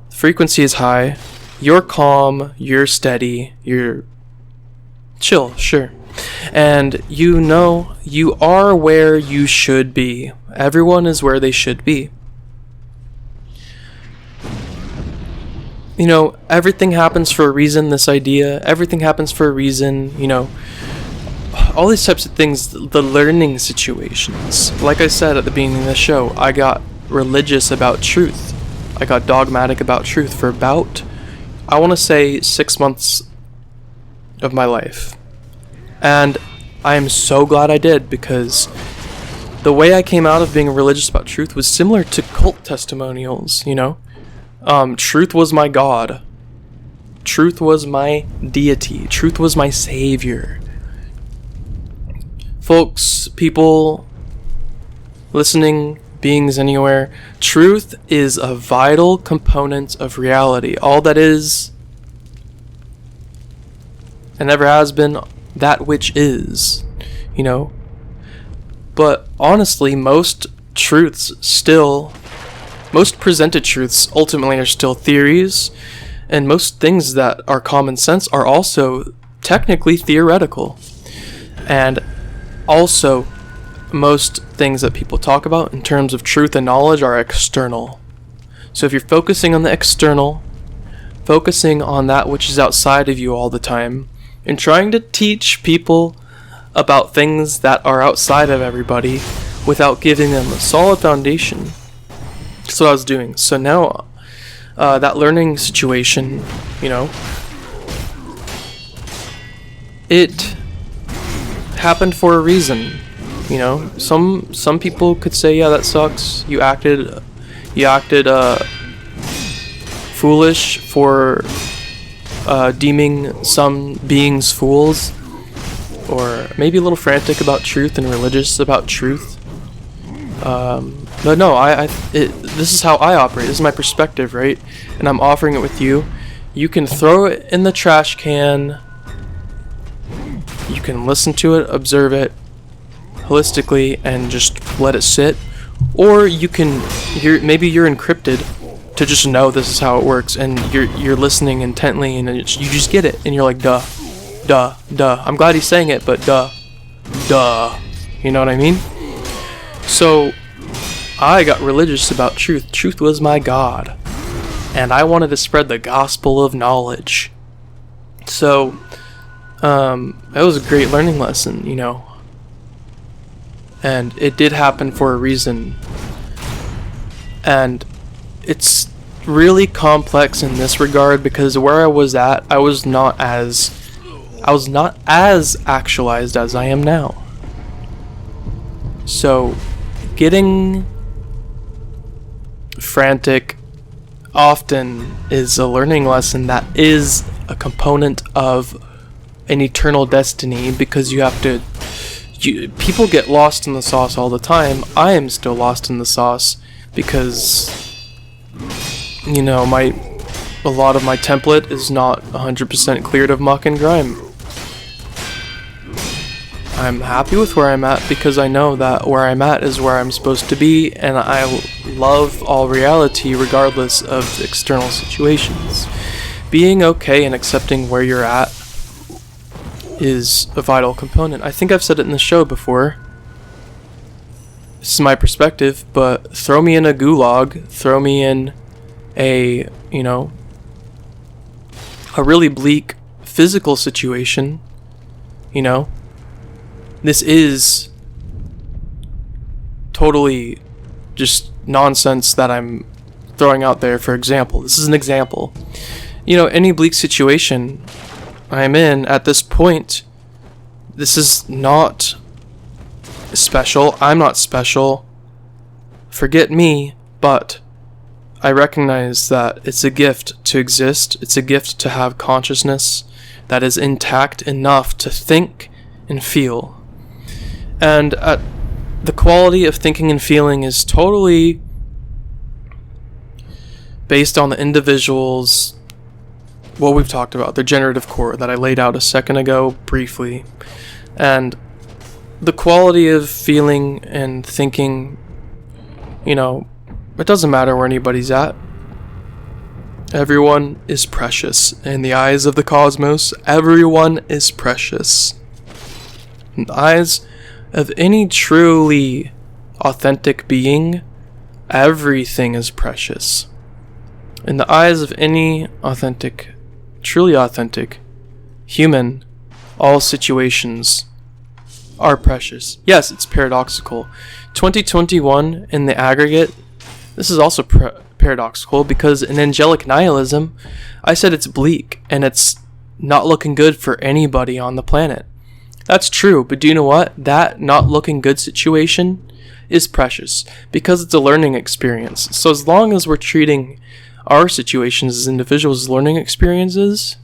The frequency is high, you're calm, you're steady, you're chill, sure. And you know you are where you should be. Everyone is where they should be. You know, everything happens for a reason, this idea. Everything happens for a reason, you know. All these types of things, the learning situations. Like I said at the beginning of the show, I got religious about truth. I got dogmatic about truth for about, I want to say, 6 months of my life. And I am so glad I did, because the way I came out of being religious about truth was similar to cult testimonials, you know? Truth was my God. Truth was my deity. Truth was my savior. Folks, people listening, beings anywhere, truth is a vital component of reality. All that is and never has been that which is, you know. But honestly, most presented truths ultimately are still theories, and most things that are common sense are also technically theoretical. And also, most things that people talk about in terms of truth and knowledge are external. So if you're focusing on the external, focusing on that which is outside of you all the time, and trying to teach people about things that are outside of everybody without giving them a solid foundation. That's what I was doing. So now, that learning situation, you know, it happened for a reason. You know, some people could say, yeah, that sucks. You acted foolish for deeming some beings fools, or maybe a little frantic about truth and religious about truth. But no, this is how I operate. This is my perspective, right? And I'm offering it with you. You can throw it in the trash can. You can listen to it, observe it holistically, and just let it sit. Or you can, maybe you're encrypted to just know this is how it works, and you're listening intently, and you just get it, and you're like, duh. I'm glad he's saying it, but duh. You know what I mean? So, I got religious about truth. Truth was my God. And I wanted to spread the gospel of knowledge. So, that was a great learning lesson, you know. And it did happen for a reason. And it's really complex in this regard, because where I was at, I was not as actualized as I am now. So, getting frantic often is a learning lesson that is a component of an eternal destiny, because people get lost in the sauce all the time. I am still lost in the sauce because, you know, a lot of my template is not 100% cleared of muck and grime. I'm happy with where I'm at, because I know that where I'm at is where I'm supposed to be, and I love all reality regardless of external situations. Being okay and accepting where you're at is a vital component. I think I've said it in the show before. This is my perspective, but throw me in a gulag, throw me in a really bleak physical situation, you know. This is totally just nonsense that I'm throwing out there. For example, this is an example. You know, any bleak situation I'm in at this point, this is not special. I'm not special. Forget me, but I recognize that it's a gift to exist. It's a gift to have consciousness that is intact enough to think and feel. And the quality of thinking and feeling is totally based on the individual's, what we've talked about, the generative core that I laid out a second ago briefly. And the quality of feeling and thinking, you know, it doesn't matter where anybody's at. Everyone is precious. In the eyes of the cosmos, everyone is precious. In the eyes of any truly authentic being, everything is precious. In the eyes of any truly authentic human, all situations are precious. Yes, it's paradoxical. 2021 in the aggregate, this is also paradoxical, because in angelic nihilism, I said it's bleak and it's not looking good for anybody on the planet. That's true, but do you know what? That not looking good situation is precious, because it's a learning experience. So as long as we're treating our situations as individuals as learning experiences,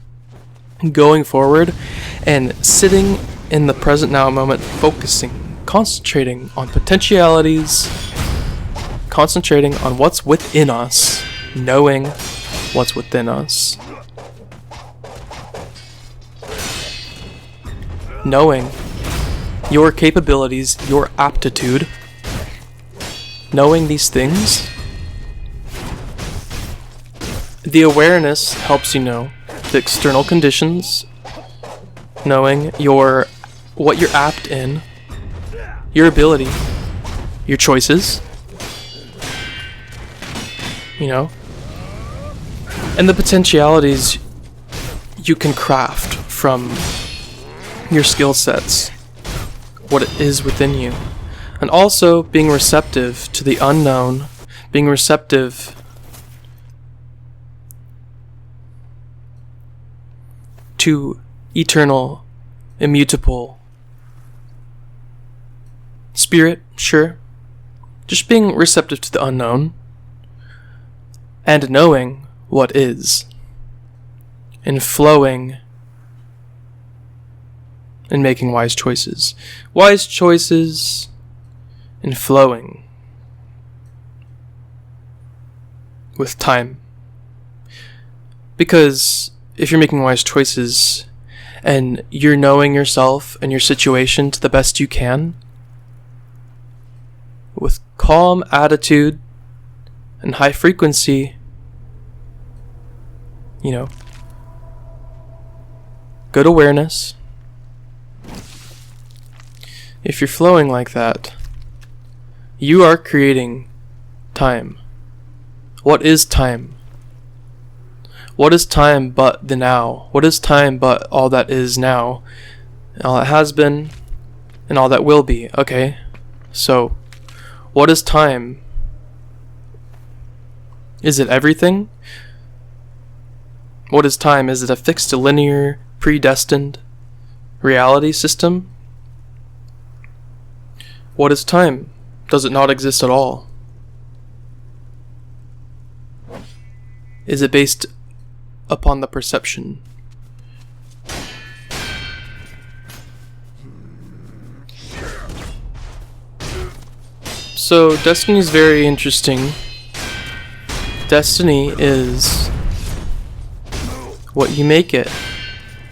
going forward and sitting in the present now moment, focusing, concentrating on potentialities, concentrating on what's within us, knowing what's within us. knowing your capabilities, your aptitude, knowing these things, the awareness helps you know the external conditions, knowing what you're apt in, your ability, your choices, and the potentialities you can craft from your skill sets, what it is within you. And also being receptive to the unknown, being receptive to eternal, immutable spirit, sure. Just being receptive to the unknown and knowing what is, and flowing and making wise choices. Wise choices and flowing with time. Because if you're making wise choices and you're knowing yourself and your situation to the best you can, with calm attitude and high frequency, good awareness. If you're flowing like that, you are creating time. What is time? What is time but the now? What is time but all that is now? All that has been and all that will be. Okay, so what is time? Is it everything? What is time? Is it a fixed, linear, predestined reality system? What is time? Does it not exist at all? Is it based upon the perception? So, destiny is very interesting. Destiny is what you make it.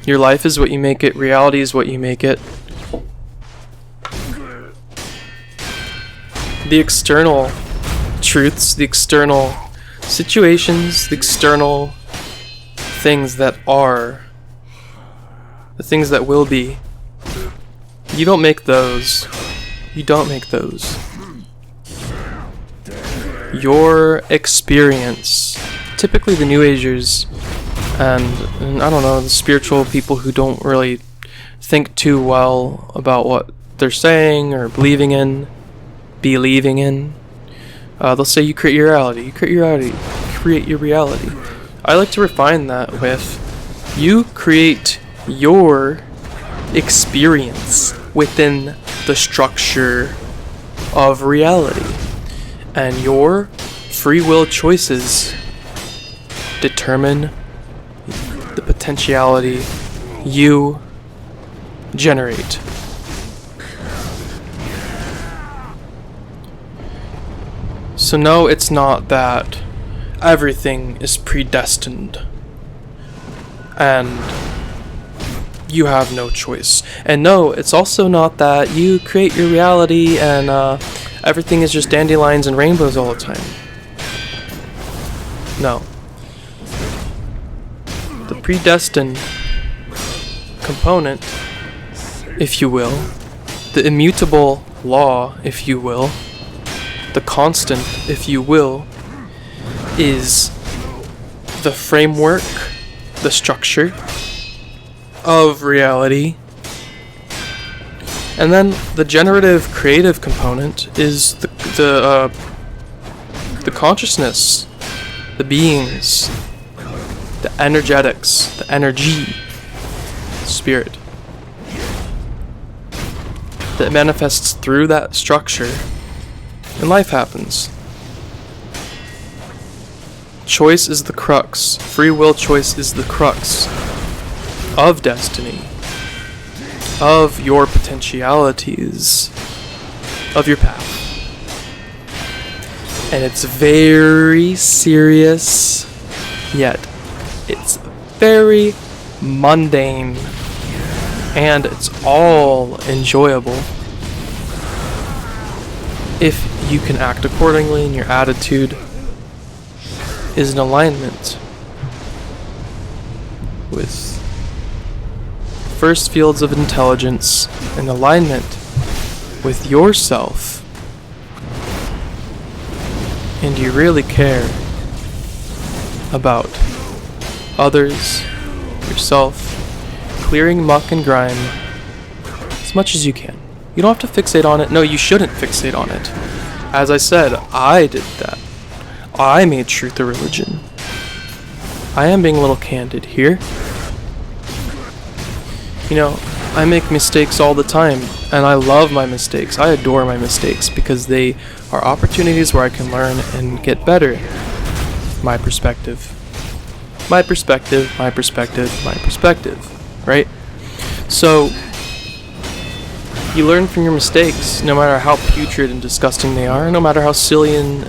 Your life is what you make it. Reality is what you make it. The external truths, the external situations, the external things that are, the things that will be, you don't make those. You don't make those. Your experience, typically the New Agers and I don't know, the spiritual people who don't really think too well about what they're saying or believing in, they'll say you create your reality, you create your reality. I like to refine that with, you create your experience within the structure of reality, and your free will choices determine the potentiality you generate. So no, it's not that everything is predestined and you have no choice. And no, it's also not that you create your reality and everything is just dandelions and rainbows all the time. No. The predestined component, if you will, the immutable law, if you will, the constant, if you will, is the framework, the structure of reality. And then the generative creative component is the consciousness, the beings, the energetics, the energy, spirit that manifests through that structure, and life happens. Choice is the crux. Free will choice is the crux of destiny, of your potentialities, of your path. And it's very serious, yet it's very mundane and it's all enjoyable if you can act accordingly and your attitude is in alignment with first fields of intelligence, in alignment with yourself, and you really care about others, yourself, clearing muck and grime as much as you can. You don't have to fixate on it. No, you shouldn't fixate on it. As I said, I did that. I made truth a religion. I am being a little candid here. You know, I make mistakes all the time, and I love my mistakes. I adore my mistakes because they are opportunities where I can learn and get better. My perspective. My perspective, my perspective, my perspective, right? So, you learn from your mistakes, no matter how putrid and disgusting they are, no matter how silly and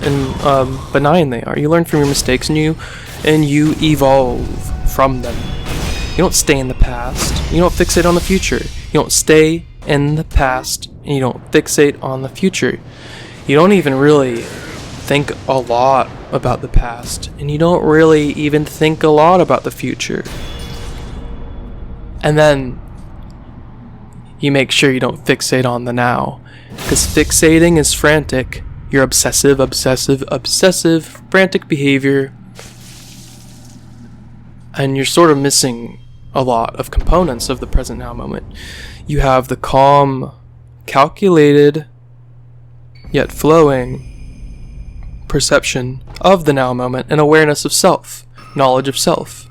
benign they are. You learn from your mistakes, and you evolve from them. You don't stay in the past. You don't fixate on the future. You don't stay in the past, and you don't fixate on the future. You don't even really think a lot about the past, and you don't really even think a lot about the future. And then you make sure you don't fixate on the now, because fixating is frantic. Your obsessive, frantic behavior, and you're sort of missing a lot of components of the present now moment. You have the calm, calculated, yet flowing perception of the now moment and awareness of self, knowledge of self.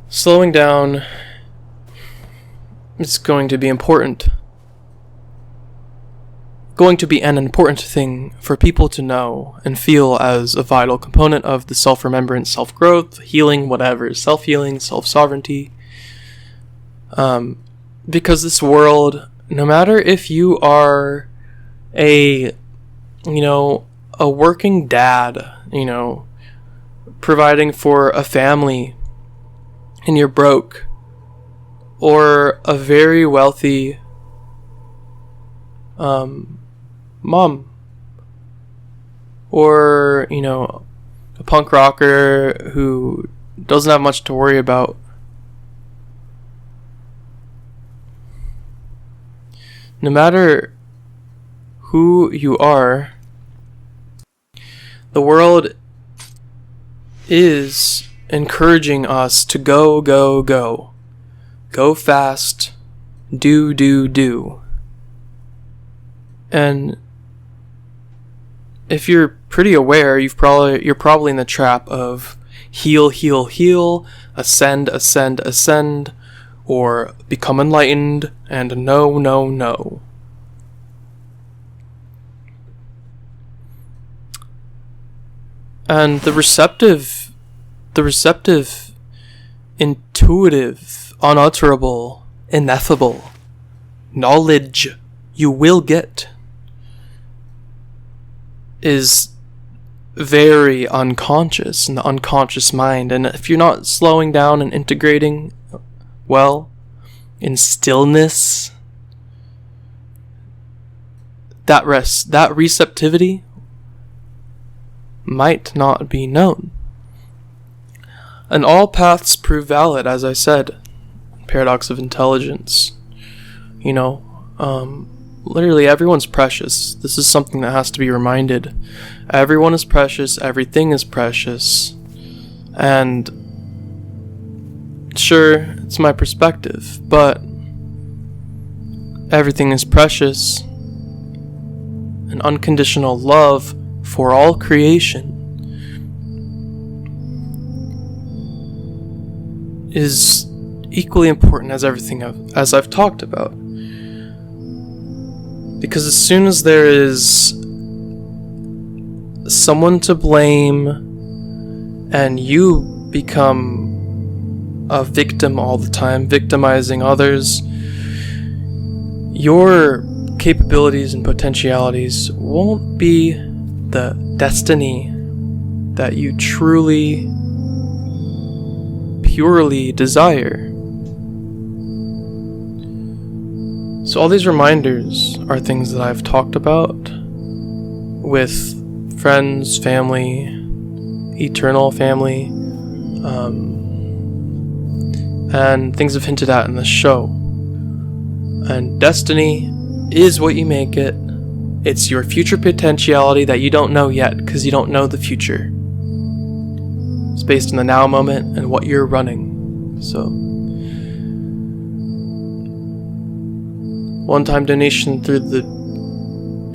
Slowing down is going to be important. Going to be an important thing for people to know and feel as a vital component of the self-remembrance, self-growth, healing, whatever, self-healing, self-sovereignty. Because this world, no matter if you are a working dad, providing for a family and you're broke, or a very wealthy mom, or a punk rocker who doesn't have much to worry about. No matter who you are, the world is encouraging us to go fast, do. And if you're pretty aware, you're probably in the trap of heal, ascend, or become enlightened, and no. And the receptive, intuitive, unutterable, ineffable knowledge you will get is very unconscious in the unconscious mind. And if you're not slowing down and integrating well in stillness, that receptivity might not be known. And all paths prove valid, as I said. Paradox of intelligence. Literally everyone's precious. This is something that has to be reminded. Everyone is precious, everything is precious. And sure, it's my perspective, but everything is precious. And unconditional love for all creation is equally important as everything as I've talked about. Because as soon as there is someone to blame and you become a victim all the time, victimizing others, your capabilities and potentialities won't be the destiny that you truly, purely desire. So all these reminders are things that I've talked about with friends, family, eternal family, and things I've hinted at in the show. And destiny is what you make it. It's your future potentiality that you don't know yet because you don't know the future. It's based in the now moment and what you're running. So, one-time donation through the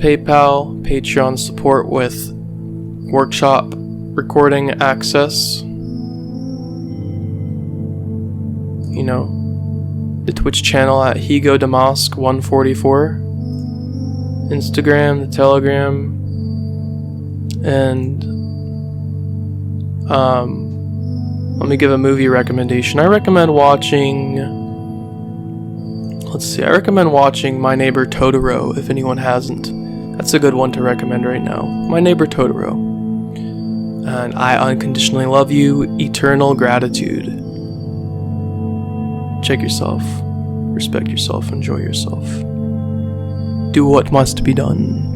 PayPal, Patreon support with workshop recording access. You know, the Twitch channel at HegoDamask144. Instagram, the Telegram, and let me give a movie recommendation. I recommend watching My Neighbor Totoro if anyone hasn't. That's a good one to recommend right now. My Neighbor Totoro. And I unconditionally love you. Eternal gratitude. Check yourself. Respect yourself. Enjoy yourself. Do what must be done.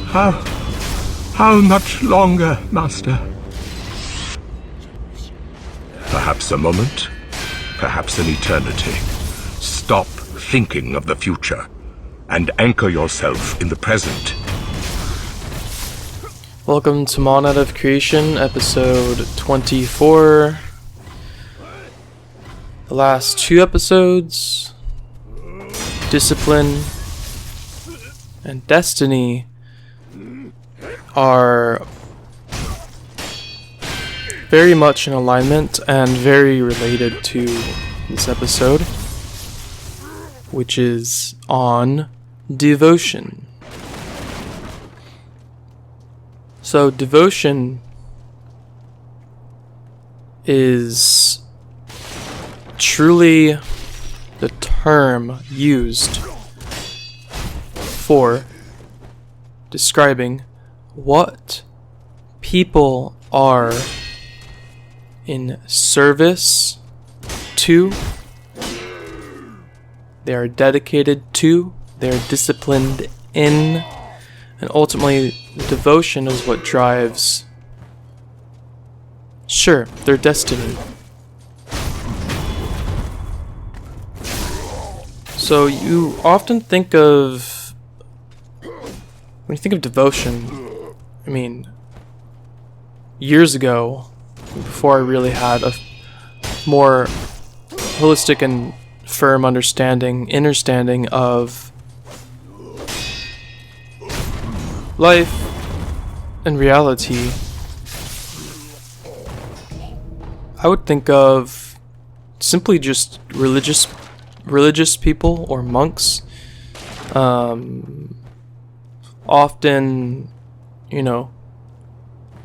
How much longer, Master? Perhaps a moment, perhaps an eternity. Stop thinking of the future and anchor yourself in the present. Welcome to Monad of Creation, episode 24. The last two episodes, Discipline and Destiny, are very much in alignment and very related to this episode, which is on devotion. So devotion is truly the term used for describing what people are in service to, they are dedicated to, they are disciplined in, and ultimately devotion is what drives, sure, their destiny. So you often think of, when you think of devotion, I mean, years ago, before I really had a more holistic and firm understanding of life and reality, I would think of simply just religious people or monks. Often,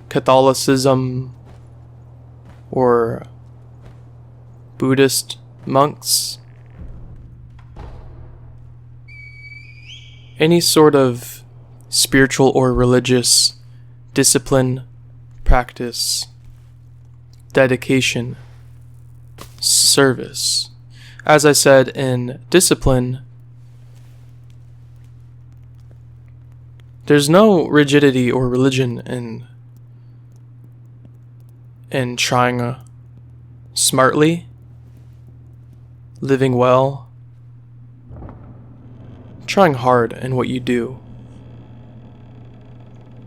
Catholicism or Buddhist monks. Any sort of spiritual or religious discipline, practice, dedication, service. As I said, in discipline, there's no rigidity or religion in trying smartly, living well, trying hard in what you do.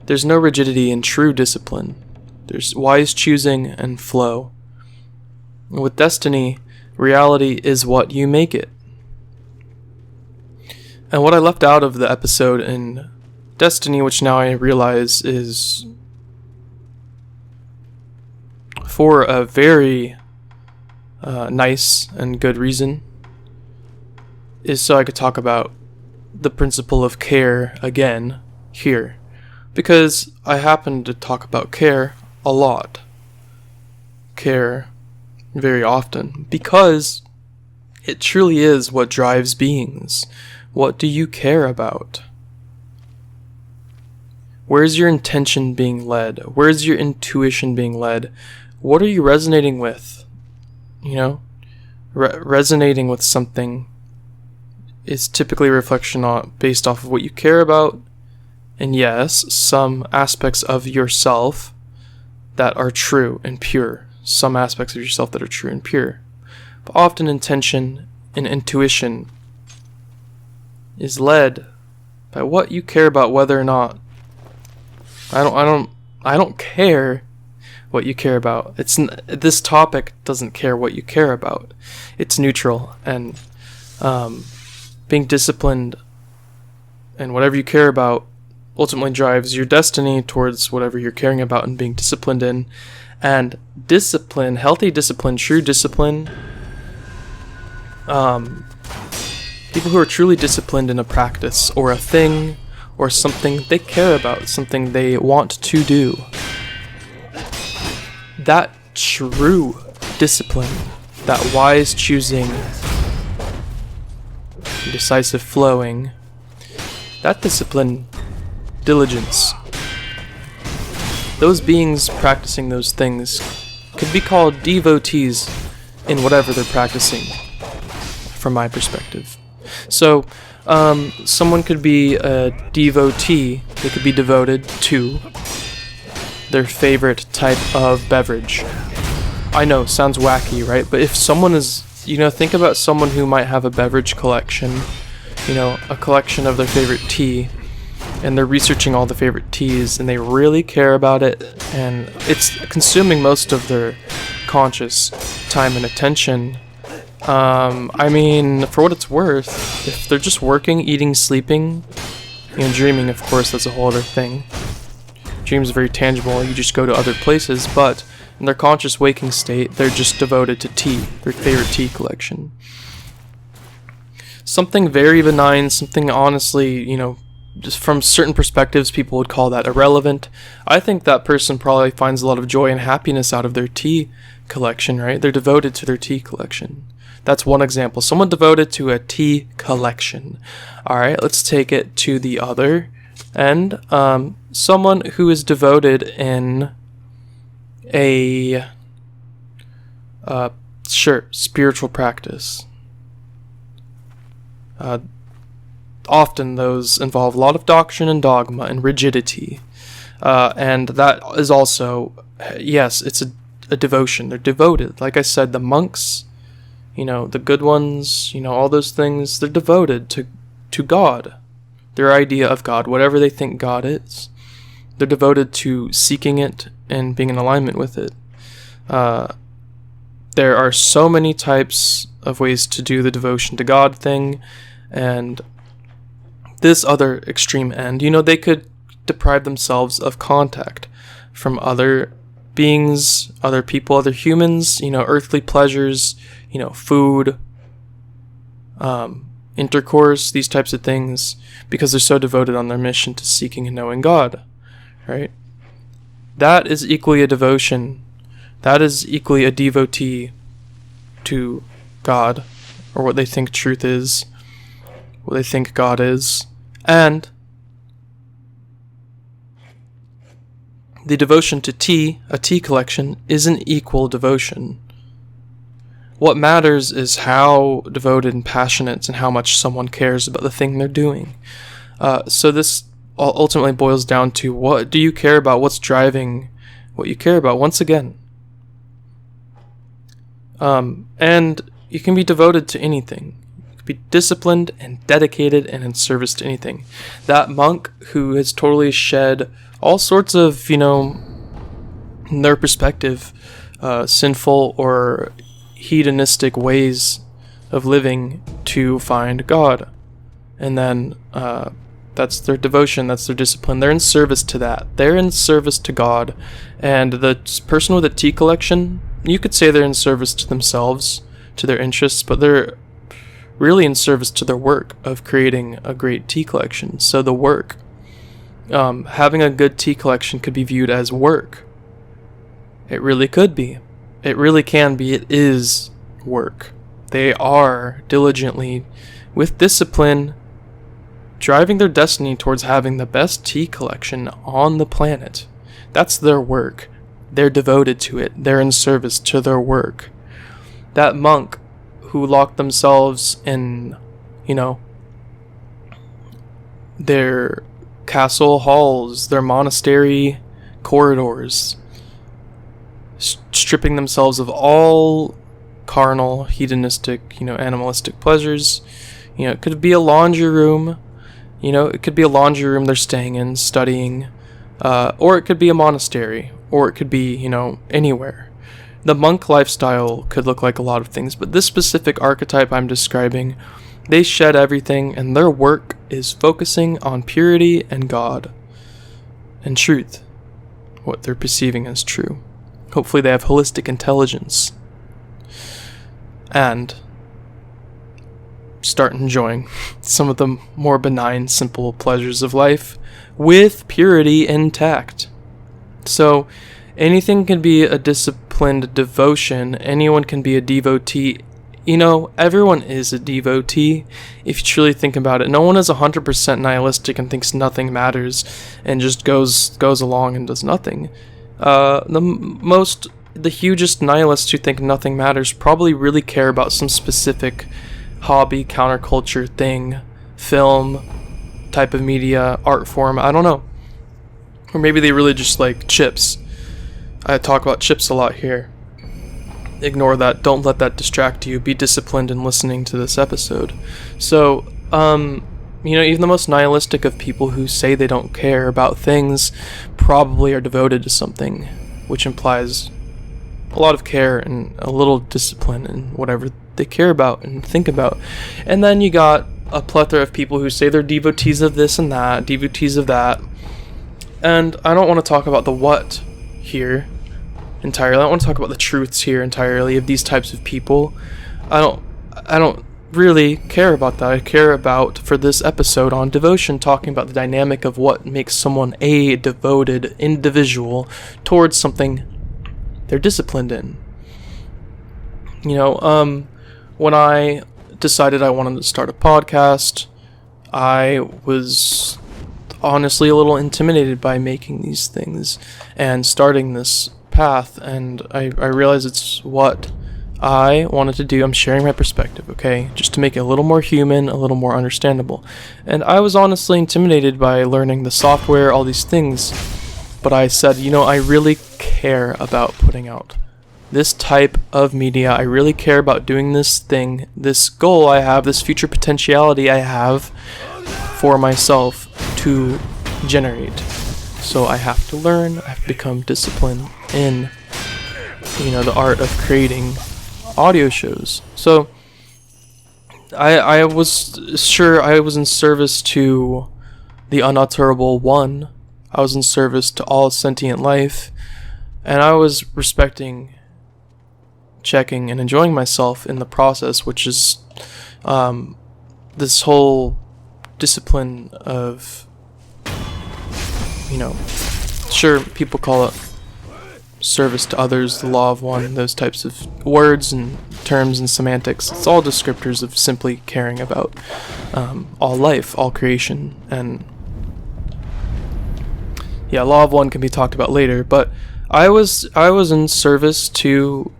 There's no rigidity in true discipline. There's wise choosing and flow. With destiny, reality is what you make it. And what I left out of the episode in Destiny, which now I realize is for a very nice and good reason, is so I could talk about the principle of care again here. Because I happen to talk about care a lot. Care very often. Because it truly is what drives beings. What do you care about? Where's your intention being led? Where's your intuition being led? What are you resonating with? Resonating with something is typically a reflection based off of what you care about. And yes, some aspects of yourself that are true and pure. Some aspects of yourself that are true and pure. But often intention and intuition is led by what you care about, whether or not I don't care what you care about. This topic doesn't care what you care about. It's neutral, and being disciplined and whatever you care about ultimately drives your destiny towards whatever you're caring about and being disciplined in. And discipline, healthy discipline, true discipline, people who are truly disciplined in a practice or a thing or something they care about, something they want to do. That true discipline, that wise choosing, decisive flowing, that discipline, diligence, those beings practicing those things could be called devotees in whatever they're practicing, from my perspective. So, Someone could be a devotee. They could be devoted to their favorite type of beverage. I know, sounds wacky, right? But if someone is, think about someone who might have a beverage collection, a collection of their favorite tea, and they're researching all the favorite teas, and they really care about it, and it's consuming most of their conscious time and attention. For what it's worth, if they're just working, eating, sleeping, dreaming, of course, that's a whole other thing. Dreams are very tangible, you just go to other places, but in their conscious waking state, they're just devoted to tea, their favorite tea collection. Something very benign, something honestly, just from certain perspectives, people would call that irrelevant. I think that person probably finds a lot of joy and happiness out of their tea collection, right? They're devoted to their tea collection. That's one example. Someone devoted to a tea collection. All right, let's take it to the other end. Someone who is devoted in a spiritual practice. Often those involve a lot of doctrine and dogma and rigidity. And that is also, yes, it's a devotion. They're devoted. Like I said, the monks, the good ones, all those things, they're devoted to God. Their idea of God, whatever they think God is. They're devoted to seeking it and being in alignment with it. There are so many types of ways to do the devotion to God thing, and this other extreme end, they could deprive themselves of contact from other beings, other people, other humans, earthly pleasures, food, intercourse, these types of things, because they're so devoted on their mission to seeking and knowing God, right? That is equally a devotion. That is equally a devotee to God, or what they think truth is, what they think God is. And the devotion to tea, a tea collection, is an equal devotion. What matters is how devoted and passionate and how much someone cares about the thing they're doing. So this ultimately boils down to, what do you care about? What's driving what you care about? Once again. And you can be devoted to anything. You can be disciplined and dedicated and in service to anything. That monk who has totally shed all sorts of, in their perspective, sinful or hedonistic ways of living to find God. And then that's their devotion, that's their discipline. They're in service to that. They're in service to God. And the person with a tea collection, you could say they're in service to themselves, to their interests, but they're really in service to their work of creating a great tea collection. So the work, having a good tea collection could be viewed as work. It really could be. It really can be. It is work. They are diligently, with discipline, driving their destiny towards having the best tea collection on the planet. That's their work. They're devoted to it. They're in service to their work. That monk who locked themselves in, their castle halls, their monastery corridors, stripping themselves of all carnal, hedonistic, animalistic pleasures. It could be a laundry room. It could be a laundry room they're staying in, studying, or it could be a monastery, or it could be, anywhere. The monk lifestyle could look like a lot of things, but this specific archetype I'm describing, they shed everything, and their work is focusing on purity and God and truth, what they're perceiving as true. Hopefully they have holistic intelligence and start enjoying some of the more benign, simple pleasures of life with purity intact. So anything can be a disciplined devotion. Anyone can be a devotee. Everyone is a devotee if you truly think about it. No one is 100% nihilistic and thinks nothing matters and just goes along and does nothing. The hugest nihilists who think nothing matters probably really care about some specific hobby, counterculture thing film type of media, art form, I don't know. Or maybe they really just like chips. I talk about chips a lot here. Ignore that. Don't let that distract you. Be disciplined in listening to this episode. So, even the most nihilistic of people who say they don't care about things probably are devoted to something, which implies a lot of care and a little discipline in whatever they care about and think about. And then you got a plethora of people who say they're devotees of this and that, devotees of that. And I don't want to talk about the what here entirely. I don't want to talk about the truths here entirely of these types of people. I don't really care about that. I care about, for this episode on devotion, talking about the dynamic of what makes someone a devoted individual towards something they're disciplined in. When I decided I wanted to start a podcast, I was honestly a little intimidated by making these things and starting this path, and I realized it's what I wanted to do. I'm sharing my perspective, okay? Just to make it a little more human, a little more understandable. And I was honestly intimidated by learning the software, all these things. But I said, I really care about putting out this type of media. I really care about doing this thing, this goal I have, this future potentiality I have for myself to generate. So I have to learn, I have to become disciplined in, the art of creating audio shows. So I was sure I was in service to the unutterable one. I was in service to all sentient life, and I was respecting, checking, and enjoying myself in the process, which is this whole discipline of, sure, people call it service to others, the law of one, those types of words and terms and semantics. It's all descriptors of simply caring about all life, all creation, and yeah, law of one can be talked about later, but I was in service to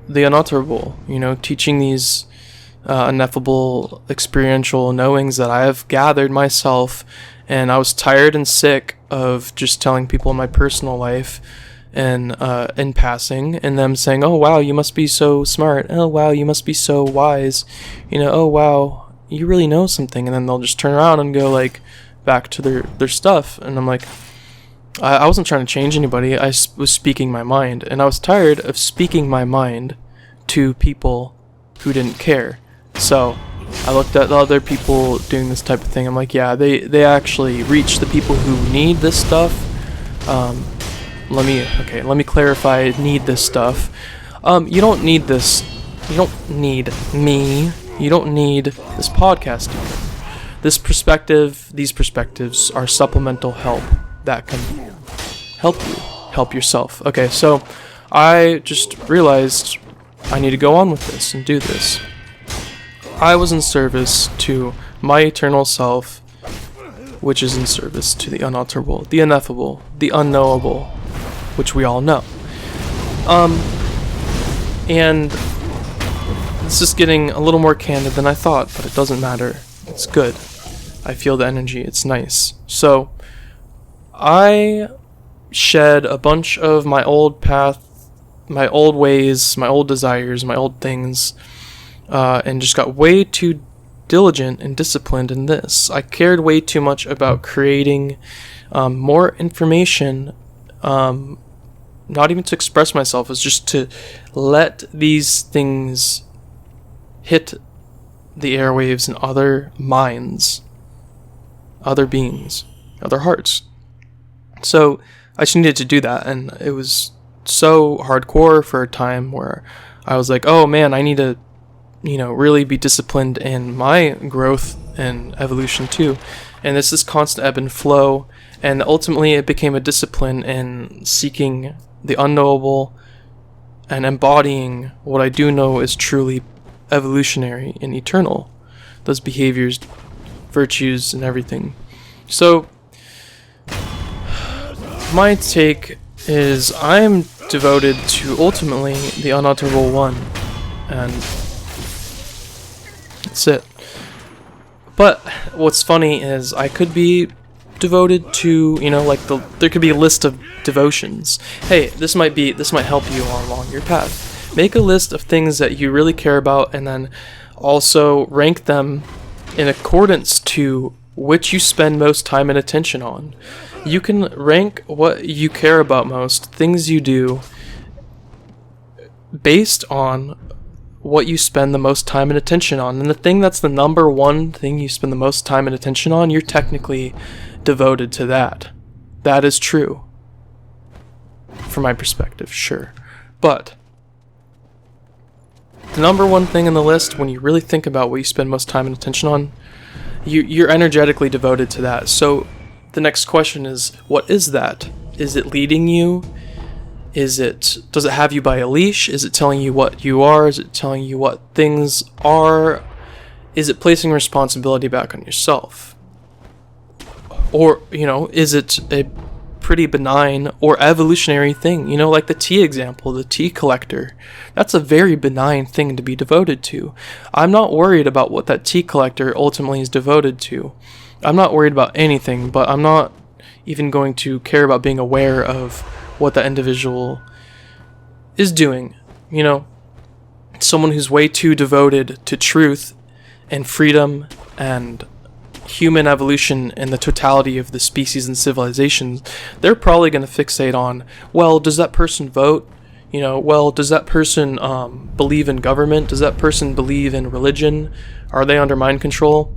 the unutterable, teaching these ineffable experiential knowings that I have gathered myself, and I was tired and sick of just telling people in my personal life and in passing, and them saying, oh wow, you must be so smart, oh wow, you must be so wise, oh wow, you really know something, and then they'll just turn around and go like back to their stuff, and I'm like, I wasn't trying to change anybody. I was speaking my mind, and I was tired of speaking my mind to people who didn't care. So I looked at the other people doing this type of thing. I'm like, yeah, they actually reach the people who need this stuff. Let me clarify. Need this stuff. You don't need this. You don't need me. You don't need this podcast. These perspectives are supplemental help that can help yourself. Okay, so I just realized I need to go on with this and do this. I was in service to my eternal self, which is in service to the unalterable, the ineffable, the unknowable, which we all know. And this is getting a little more candid than I thought, but it doesn't matter. It's good. I feel the energy. It's nice. So I shed a bunch of my old path, my old ways, my old desires, my old things, and just got way too diligent and disciplined in this. I cared way too much about creating more information, not even to express myself, it's just to let these things hit the airwaves in other minds, other beings, other hearts. So I just needed to do that, and it was so hardcore for a time where I was like, oh man, I need to, really be disciplined in my growth and evolution too. And it's this constant ebb and flow, and ultimately it became a discipline in seeking the unknowable and embodying what I do know is truly evolutionary and eternal, those behaviors, virtues, and everything. So my take is I'm devoted to ultimately the unutterable one, and that's it. But what's funny is I could be devoted to, like there could be a list of devotions. Hey, this might help you along your path. Make a list of things that you really care about, and then also rank them in accordance to which you spend most time and attention on. You can rank what you care about most, things you do, based on what you spend the most time and attention on. And the thing that's the number one thing you spend the most time and attention on, you're technically devoted to that. That is true. From my perspective, sure. But the number one thing on the list, when you really think about what you spend most time and attention on, you're energetically devoted to that. So the next question is, what is that? Is it leading you? Does it have you by a leash? Is it telling you what you are? Is it telling you what things are? Is it placing responsibility back on yourself? Or, is it a pretty benign or evolutionary thing? Like the tea example, the tea collector. That's a very benign thing to be devoted to. I'm not worried about what that tea collector ultimately is devoted to. I'm not worried about anything, but I'm not even going to care about being aware of what that individual is doing. Someone who's way too devoted to truth and freedom and human evolution and the totality of the species and civilizations, they're probably going to fixate on, well, does that person vote? Well, does that person believe in government? Does that person believe in religion? Are they under mind control?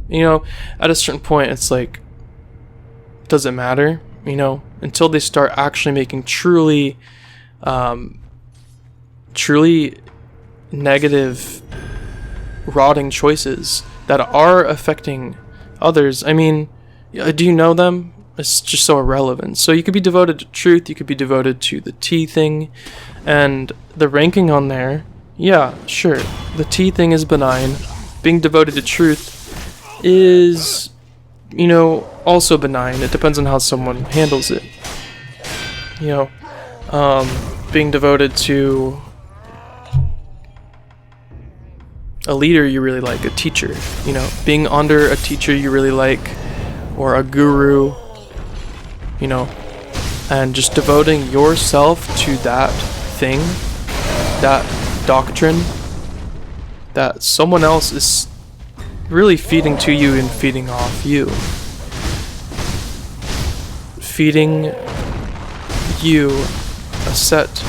At a certain point, it's like, does it matter? Until they start actually making truly negative, rotting choices that are affecting others. I mean, do you know them? It's just so irrelevant. So you could be devoted to truth, you could be devoted to the tea thing, and the ranking on there, yeah, sure. The tea thing is benign. Being devoted to truth is, also benign. It depends on how someone handles it. Being devoted to a leader you really like, a teacher, being under a teacher you really like, or a guru, and just devoting yourself to that thing, that doctrine, that someone else is really feeding to you and feeding off you. Feeding you a set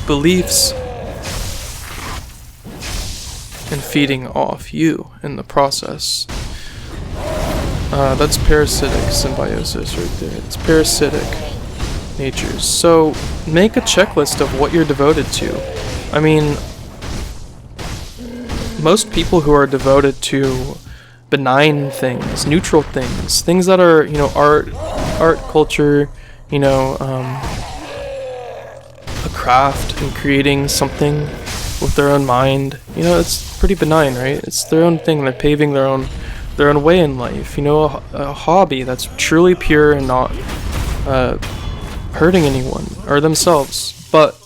beliefs and feeding off you in the process. That's parasitic symbiosis right there. It's parasitic natures. So make a checklist of what you're devoted to. I mean, most people who are devoted to benign things, neutral things, things that are, art, culture, a craft and creating something with their own mind, it's pretty benign, right? It's their own thing. They're paving their own way in life. A hobby that's truly pure and not hurting anyone or themselves. But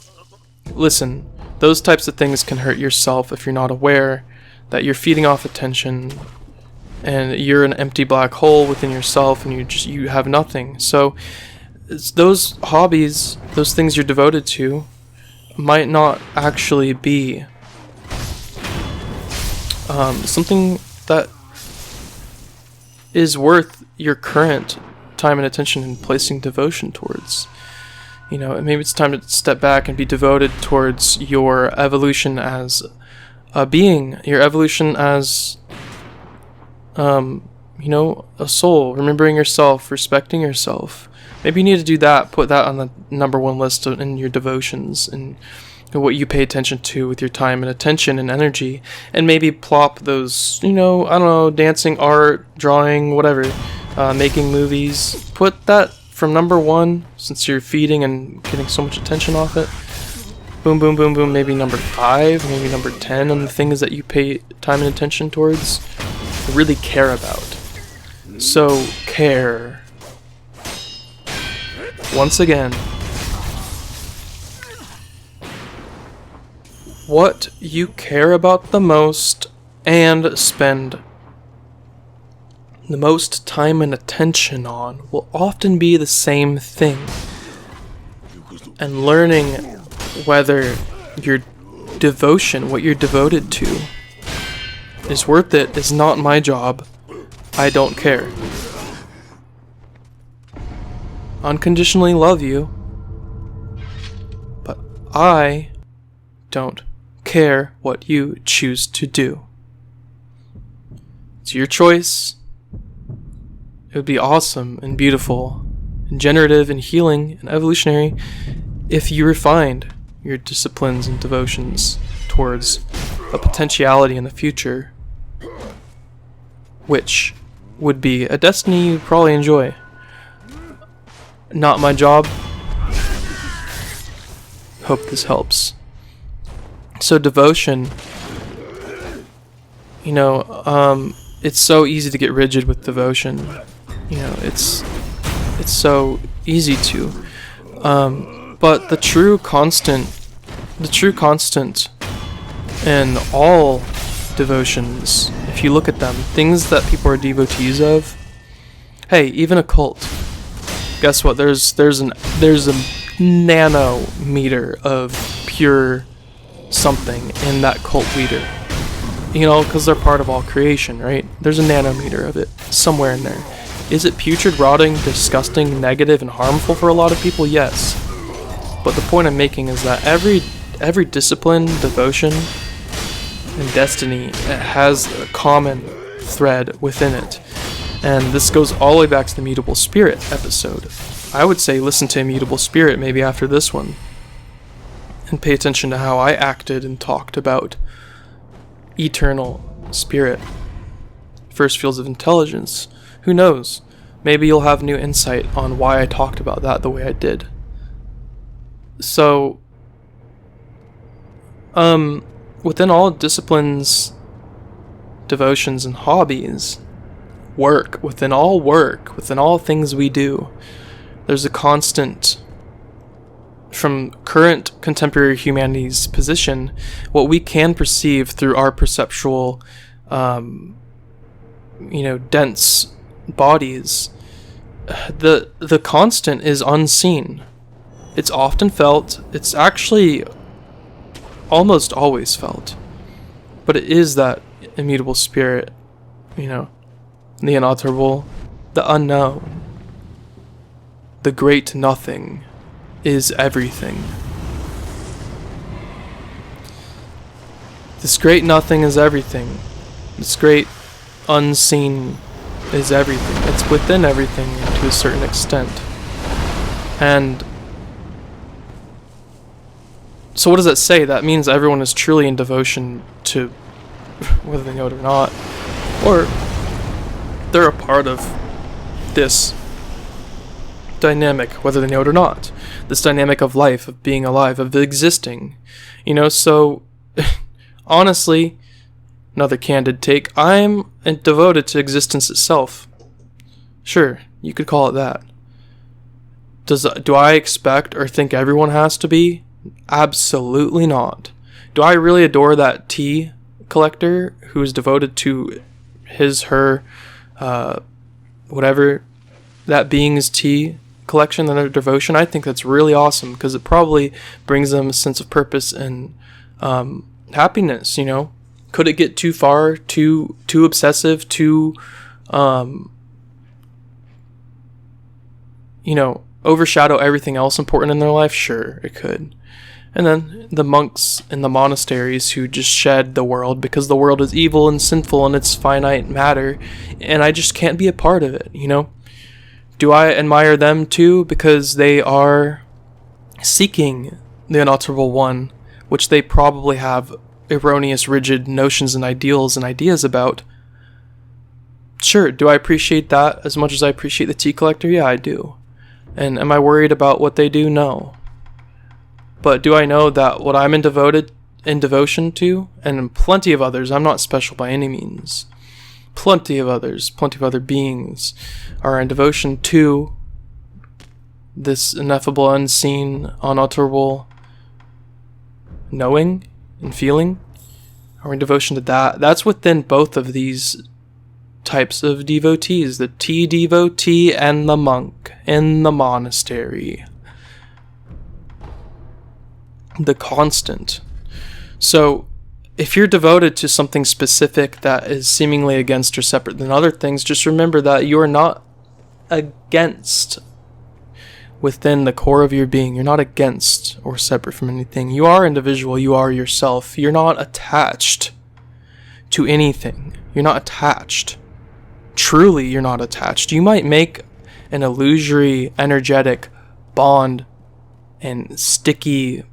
listen, those types of things can hurt yourself if you're not aware that you're feeding off attention and you're an empty black hole within yourself and you have nothing. So it's those hobbies, those things you're devoted to, might not actually be something that is worth your current time and attention and placing devotion towards. Maybe it's time to step back and be devoted towards your evolution as a being, your evolution as a soul, remembering yourself, respecting yourself. Maybe you need to do that, put that on the number one list in your devotions and what you pay attention to with your time and attention and energy, and maybe plop those, dancing, art, drawing, whatever, making movies. Put that from number one, since you're feeding and getting so much attention off it. Boom, boom, boom, boom, maybe number 5, maybe number 10 on the things that you pay time and attention towards, really care about. So, care. Once again, what you care about the most and spend the most time and attention on will often be the same thing. And learning whether your devotion, what you're devoted to, is worth it is not my job. I don't care. Unconditionally love you, but I don't care what you choose to do. It's your choice. It would be awesome and beautiful and generative and healing and evolutionary if you refined your disciplines and devotions towards a potentiality in the future, which would be a destiny you probably enjoy. Not my job. Hope this helps. So devotion, it's so easy to get rigid with devotion. It's so easy to. But the true constant in all devotions, if you look at them, things that people are devotees of, hey, even a cult, guess what? There's a nanometer of pure something in that cult leader. Because they're part of all creation, right? There's a nanometer of it somewhere in there. Is it putrid, rotting, disgusting, negative, and harmful for a lot of people? Yes. But the point I'm making is that every discipline, devotion, and destiny, it has a common thread within it. And this goes all the way back to the Immutable Spirit episode. I would say listen to Immutable Spirit maybe after this one, and pay attention to how I acted and talked about eternal spirit, first fields of intelligence. Who knows? Maybe you'll have new insight on why I talked about that the way I did. So, within all disciplines, devotions, and hobbies, within all things we do, there's a constant, from current contemporary humanity's position, what we can perceive through our perceptual, dense bodies, the constant is unseen. It's often felt. It's actually almost always felt. But it is that immutable spirit, the unalterable, the unknown. The great nothing is everything. This great nothing is everything. This great unseen is everything. It's within everything to a certain extent. And so what does that say? That means everyone is truly in devotion to, whether they know it or not, or they're a part of this dynamic, whether they know it or not. This dynamic of life, of being alive, of existing. So honestly, another candid take, I'm devoted to existence itself. Sure, you could call it that. Do I expect or think everyone has to be? Absolutely not. Do I really adore that tea collector who's devoted to her, whatever that being's tea collection and their devotion? I think that's really awesome because it probably brings them a sense of purpose and happiness. Could it get too far, too obsessive, too overshadow everything else important in their life? Sure, it could. And then the monks in the monasteries who just shed the world because the world is evil and sinful and it's finite matter, and I just can't be a part of it, Do I admire them too because they are seeking the unalterable one, which they probably have erroneous, rigid notions and ideals and ideas about? Sure, do I appreciate that as much as I appreciate the tea collector? Yeah, I do. And am I worried about what they do? No. But do I know that what I'm in devotion to, and plenty of others, I'm not special by any means, plenty of other beings are in devotion to this ineffable, unseen, unalterable knowing and feeling, are in devotion to that. That's within both of these types of devotees, the tea devotee and the monk in the monastery. The constant. So if you're devoted to something specific that is seemingly against or separate than other things, just remember that you are not against within the core of your being. You're not against or separate from anything. You are individual. You are yourself. You're not attached to anything. You're not attached. Truly, you're not attached. You might make an illusory, energetic bond and sticky,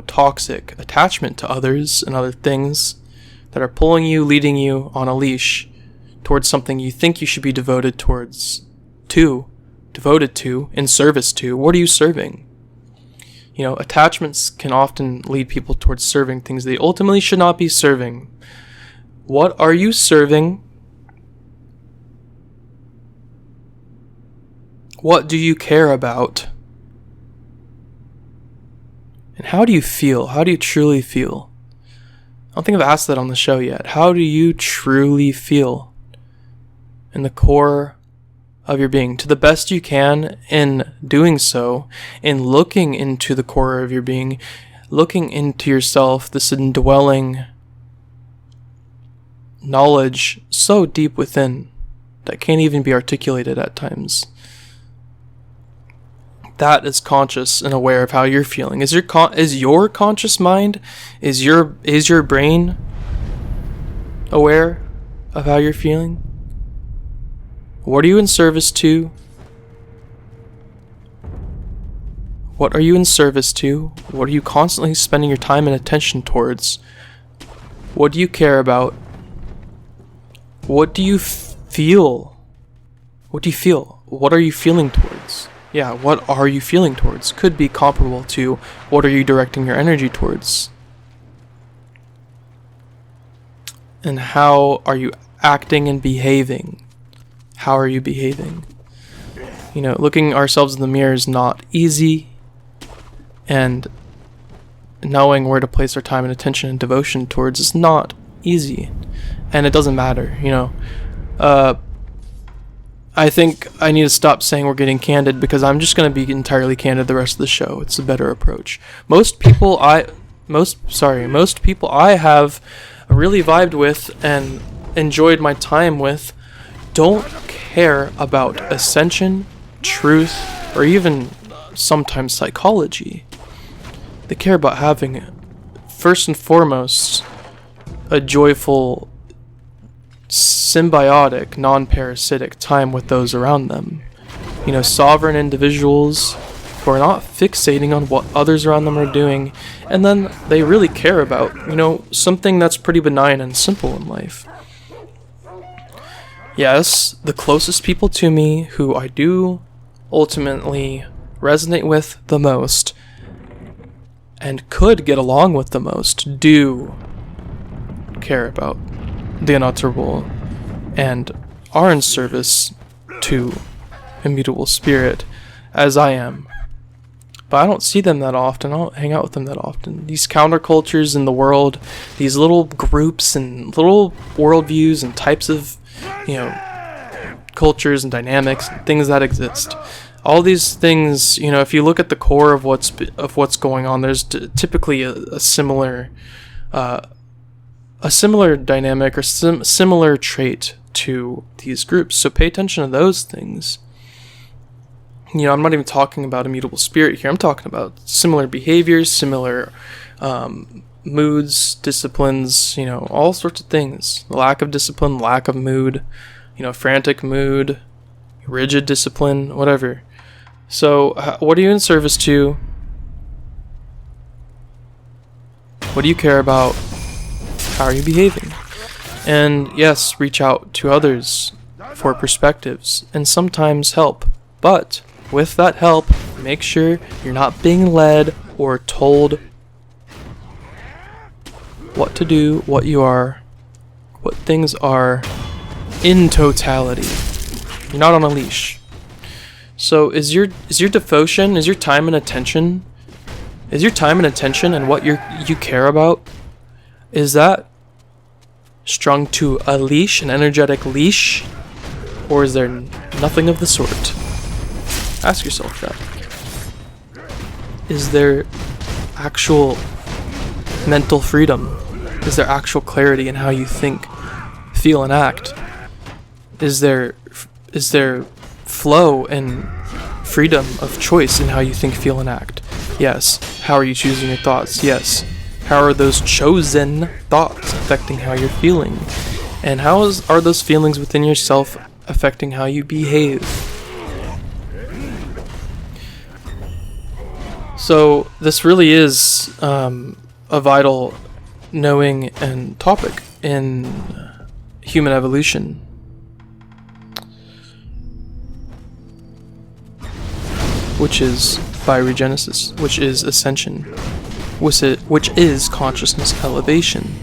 toxic attachment to others and other things that are pulling you, leading you on a leash towards something you think you should be devoted to, in service to. What are you serving? Attachments can often lead people towards serving things they ultimately should not be serving. What are you serving? What do you care about? And how do you feel? How do you truly feel? I don't think I've asked that on the show yet. How do you truly feel in the core of your being? To the best you can in doing so, in looking into the core of your being, looking into yourself, this indwelling knowledge so deep within that can't even be articulated at times. That is conscious and aware of how you're feeling. Is your conscious mind, is your brain aware of how you're feeling? What are you in service to? What are you in service to? What are you constantly spending your time and attention towards? What do you care about? What do you feel? What do you feel? What are you feeling towards? Yeah, what are you feeling towards? Could be comparable to what are you directing your energy towards? And how are you acting and behaving? How are you behaving? Looking ourselves in the mirror is not easy, and knowing where to place our time and attention and devotion towards is not easy, and it doesn't matter. I think I need to stop saying we're getting candid, because I'm just going to be entirely candid the rest of the show. It's a better approach. Most people I have really vibed with and enjoyed my time with don't care about ascension, truth, or even sometimes psychology. They care about having, first and foremost, a joyful, symbiotic, non-parasitic time with those around them. Sovereign individuals who are not fixating on what others around them are doing, and then they really care about, something that's pretty benign and simple in life. Yes, the closest people to me who I do ultimately resonate with the most and could get along with the most do care about the unutterable and are in service to immutable spirit, as I am. But I don't see them that often. I don't hang out with them that often. These countercultures in the world, these little groups and little worldviews and types of, cultures and dynamics and things that exist. All these things, if you look at the core of what's going on, there's typically a similar dynamic or similar trait to these groups. So pay attention to those things. I'm not even talking about immutable spirit here. I'm talking about similar behaviors, similar moods, disciplines, all sorts of things. Lack of discipline, lack of mood, frantic mood, rigid discipline, whatever. So what are you in service to? What do you care about? How are you behaving? And yes, reach out to others for perspectives and sometimes help. But with that help, make sure you're not being led or told what to do, what things are in totality. You're not on a leash. So is your devotion, is your time and attention and what you care about, is that strung to a leash, an energetic leash? Or is there nothing of the sort? Ask yourself that. Is there actual mental freedom? Is there actual clarity in how you think, feel, and act? Is there flow and freedom of choice in how you think, feel, and act? Yes. How are you choosing your thoughts? Yes. How are those chosen thoughts affecting how you're feeling? And are those feelings within yourself affecting how you behave? So this really is a vital knowing and topic in human evolution. Which is bioregenesis, which is ascension, which is consciousness elevation.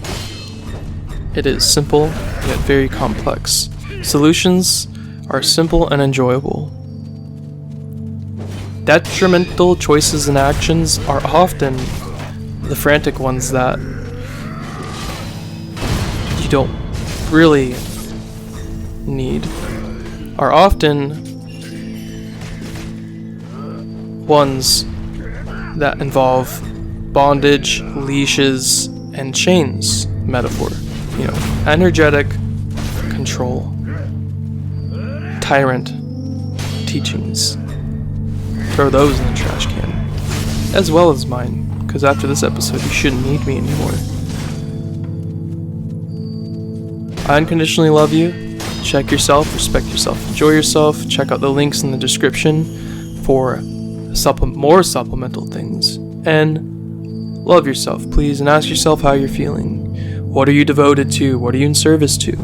It is simple, yet very complex. Solutions are simple and enjoyable. Detrimental choices and actions are often the frantic ones that you don't really need, are often ones that involve bondage, leashes, and chains metaphor. Energetic control, tyrant teachings. Throw those in the trash can, as well as mine, because after this episode you shouldn't need me anymore. I unconditionally love you. Check yourself, respect yourself, enjoy yourself. Check out the links in the description for more supplemental things. And love yourself, please, and ask yourself how you're feeling. What are you devoted to? What are you in service to?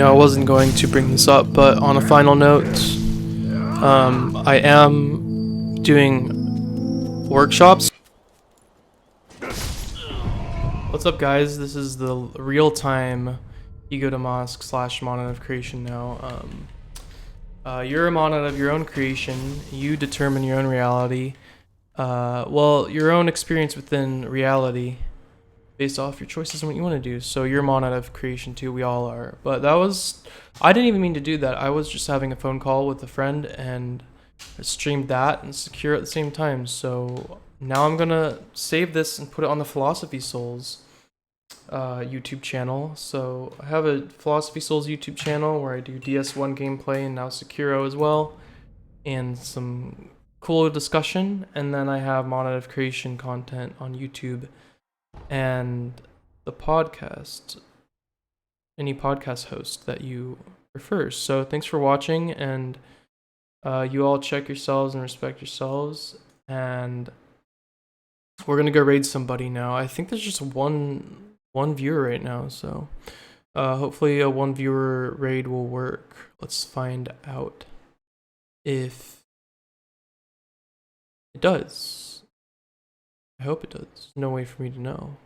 I wasn't going to bring this up, but on a final note, I am doing workshops. What's up, guys? This is the real-time Ego to MoC / monad of creation now. You're a monad of your own creation. You determine your own reality. Your own experience within reality based off your choices and what you want to do. So you're a monad of creation too. We all are. But I didn't even mean to do that. I was just having a phone call with a friend and I streamed that and Sekiro at the same time. So now I'm gonna save this and put it on the Philosophy Souls YouTube channel. So I have a Philosophy Souls YouTube channel where I do DS1 gameplay and now Sekiro as well, and some cool discussion. And then I have Monad of Creation content on YouTube and the podcast, any podcast host that you prefer. So thanks for watching, and you all check yourselves and respect yourselves. And we're gonna go raid somebody now. I think there's just one viewer right now, so hopefully a one viewer raid will work. Let's find out if it does. I hope it does. No way for me to know.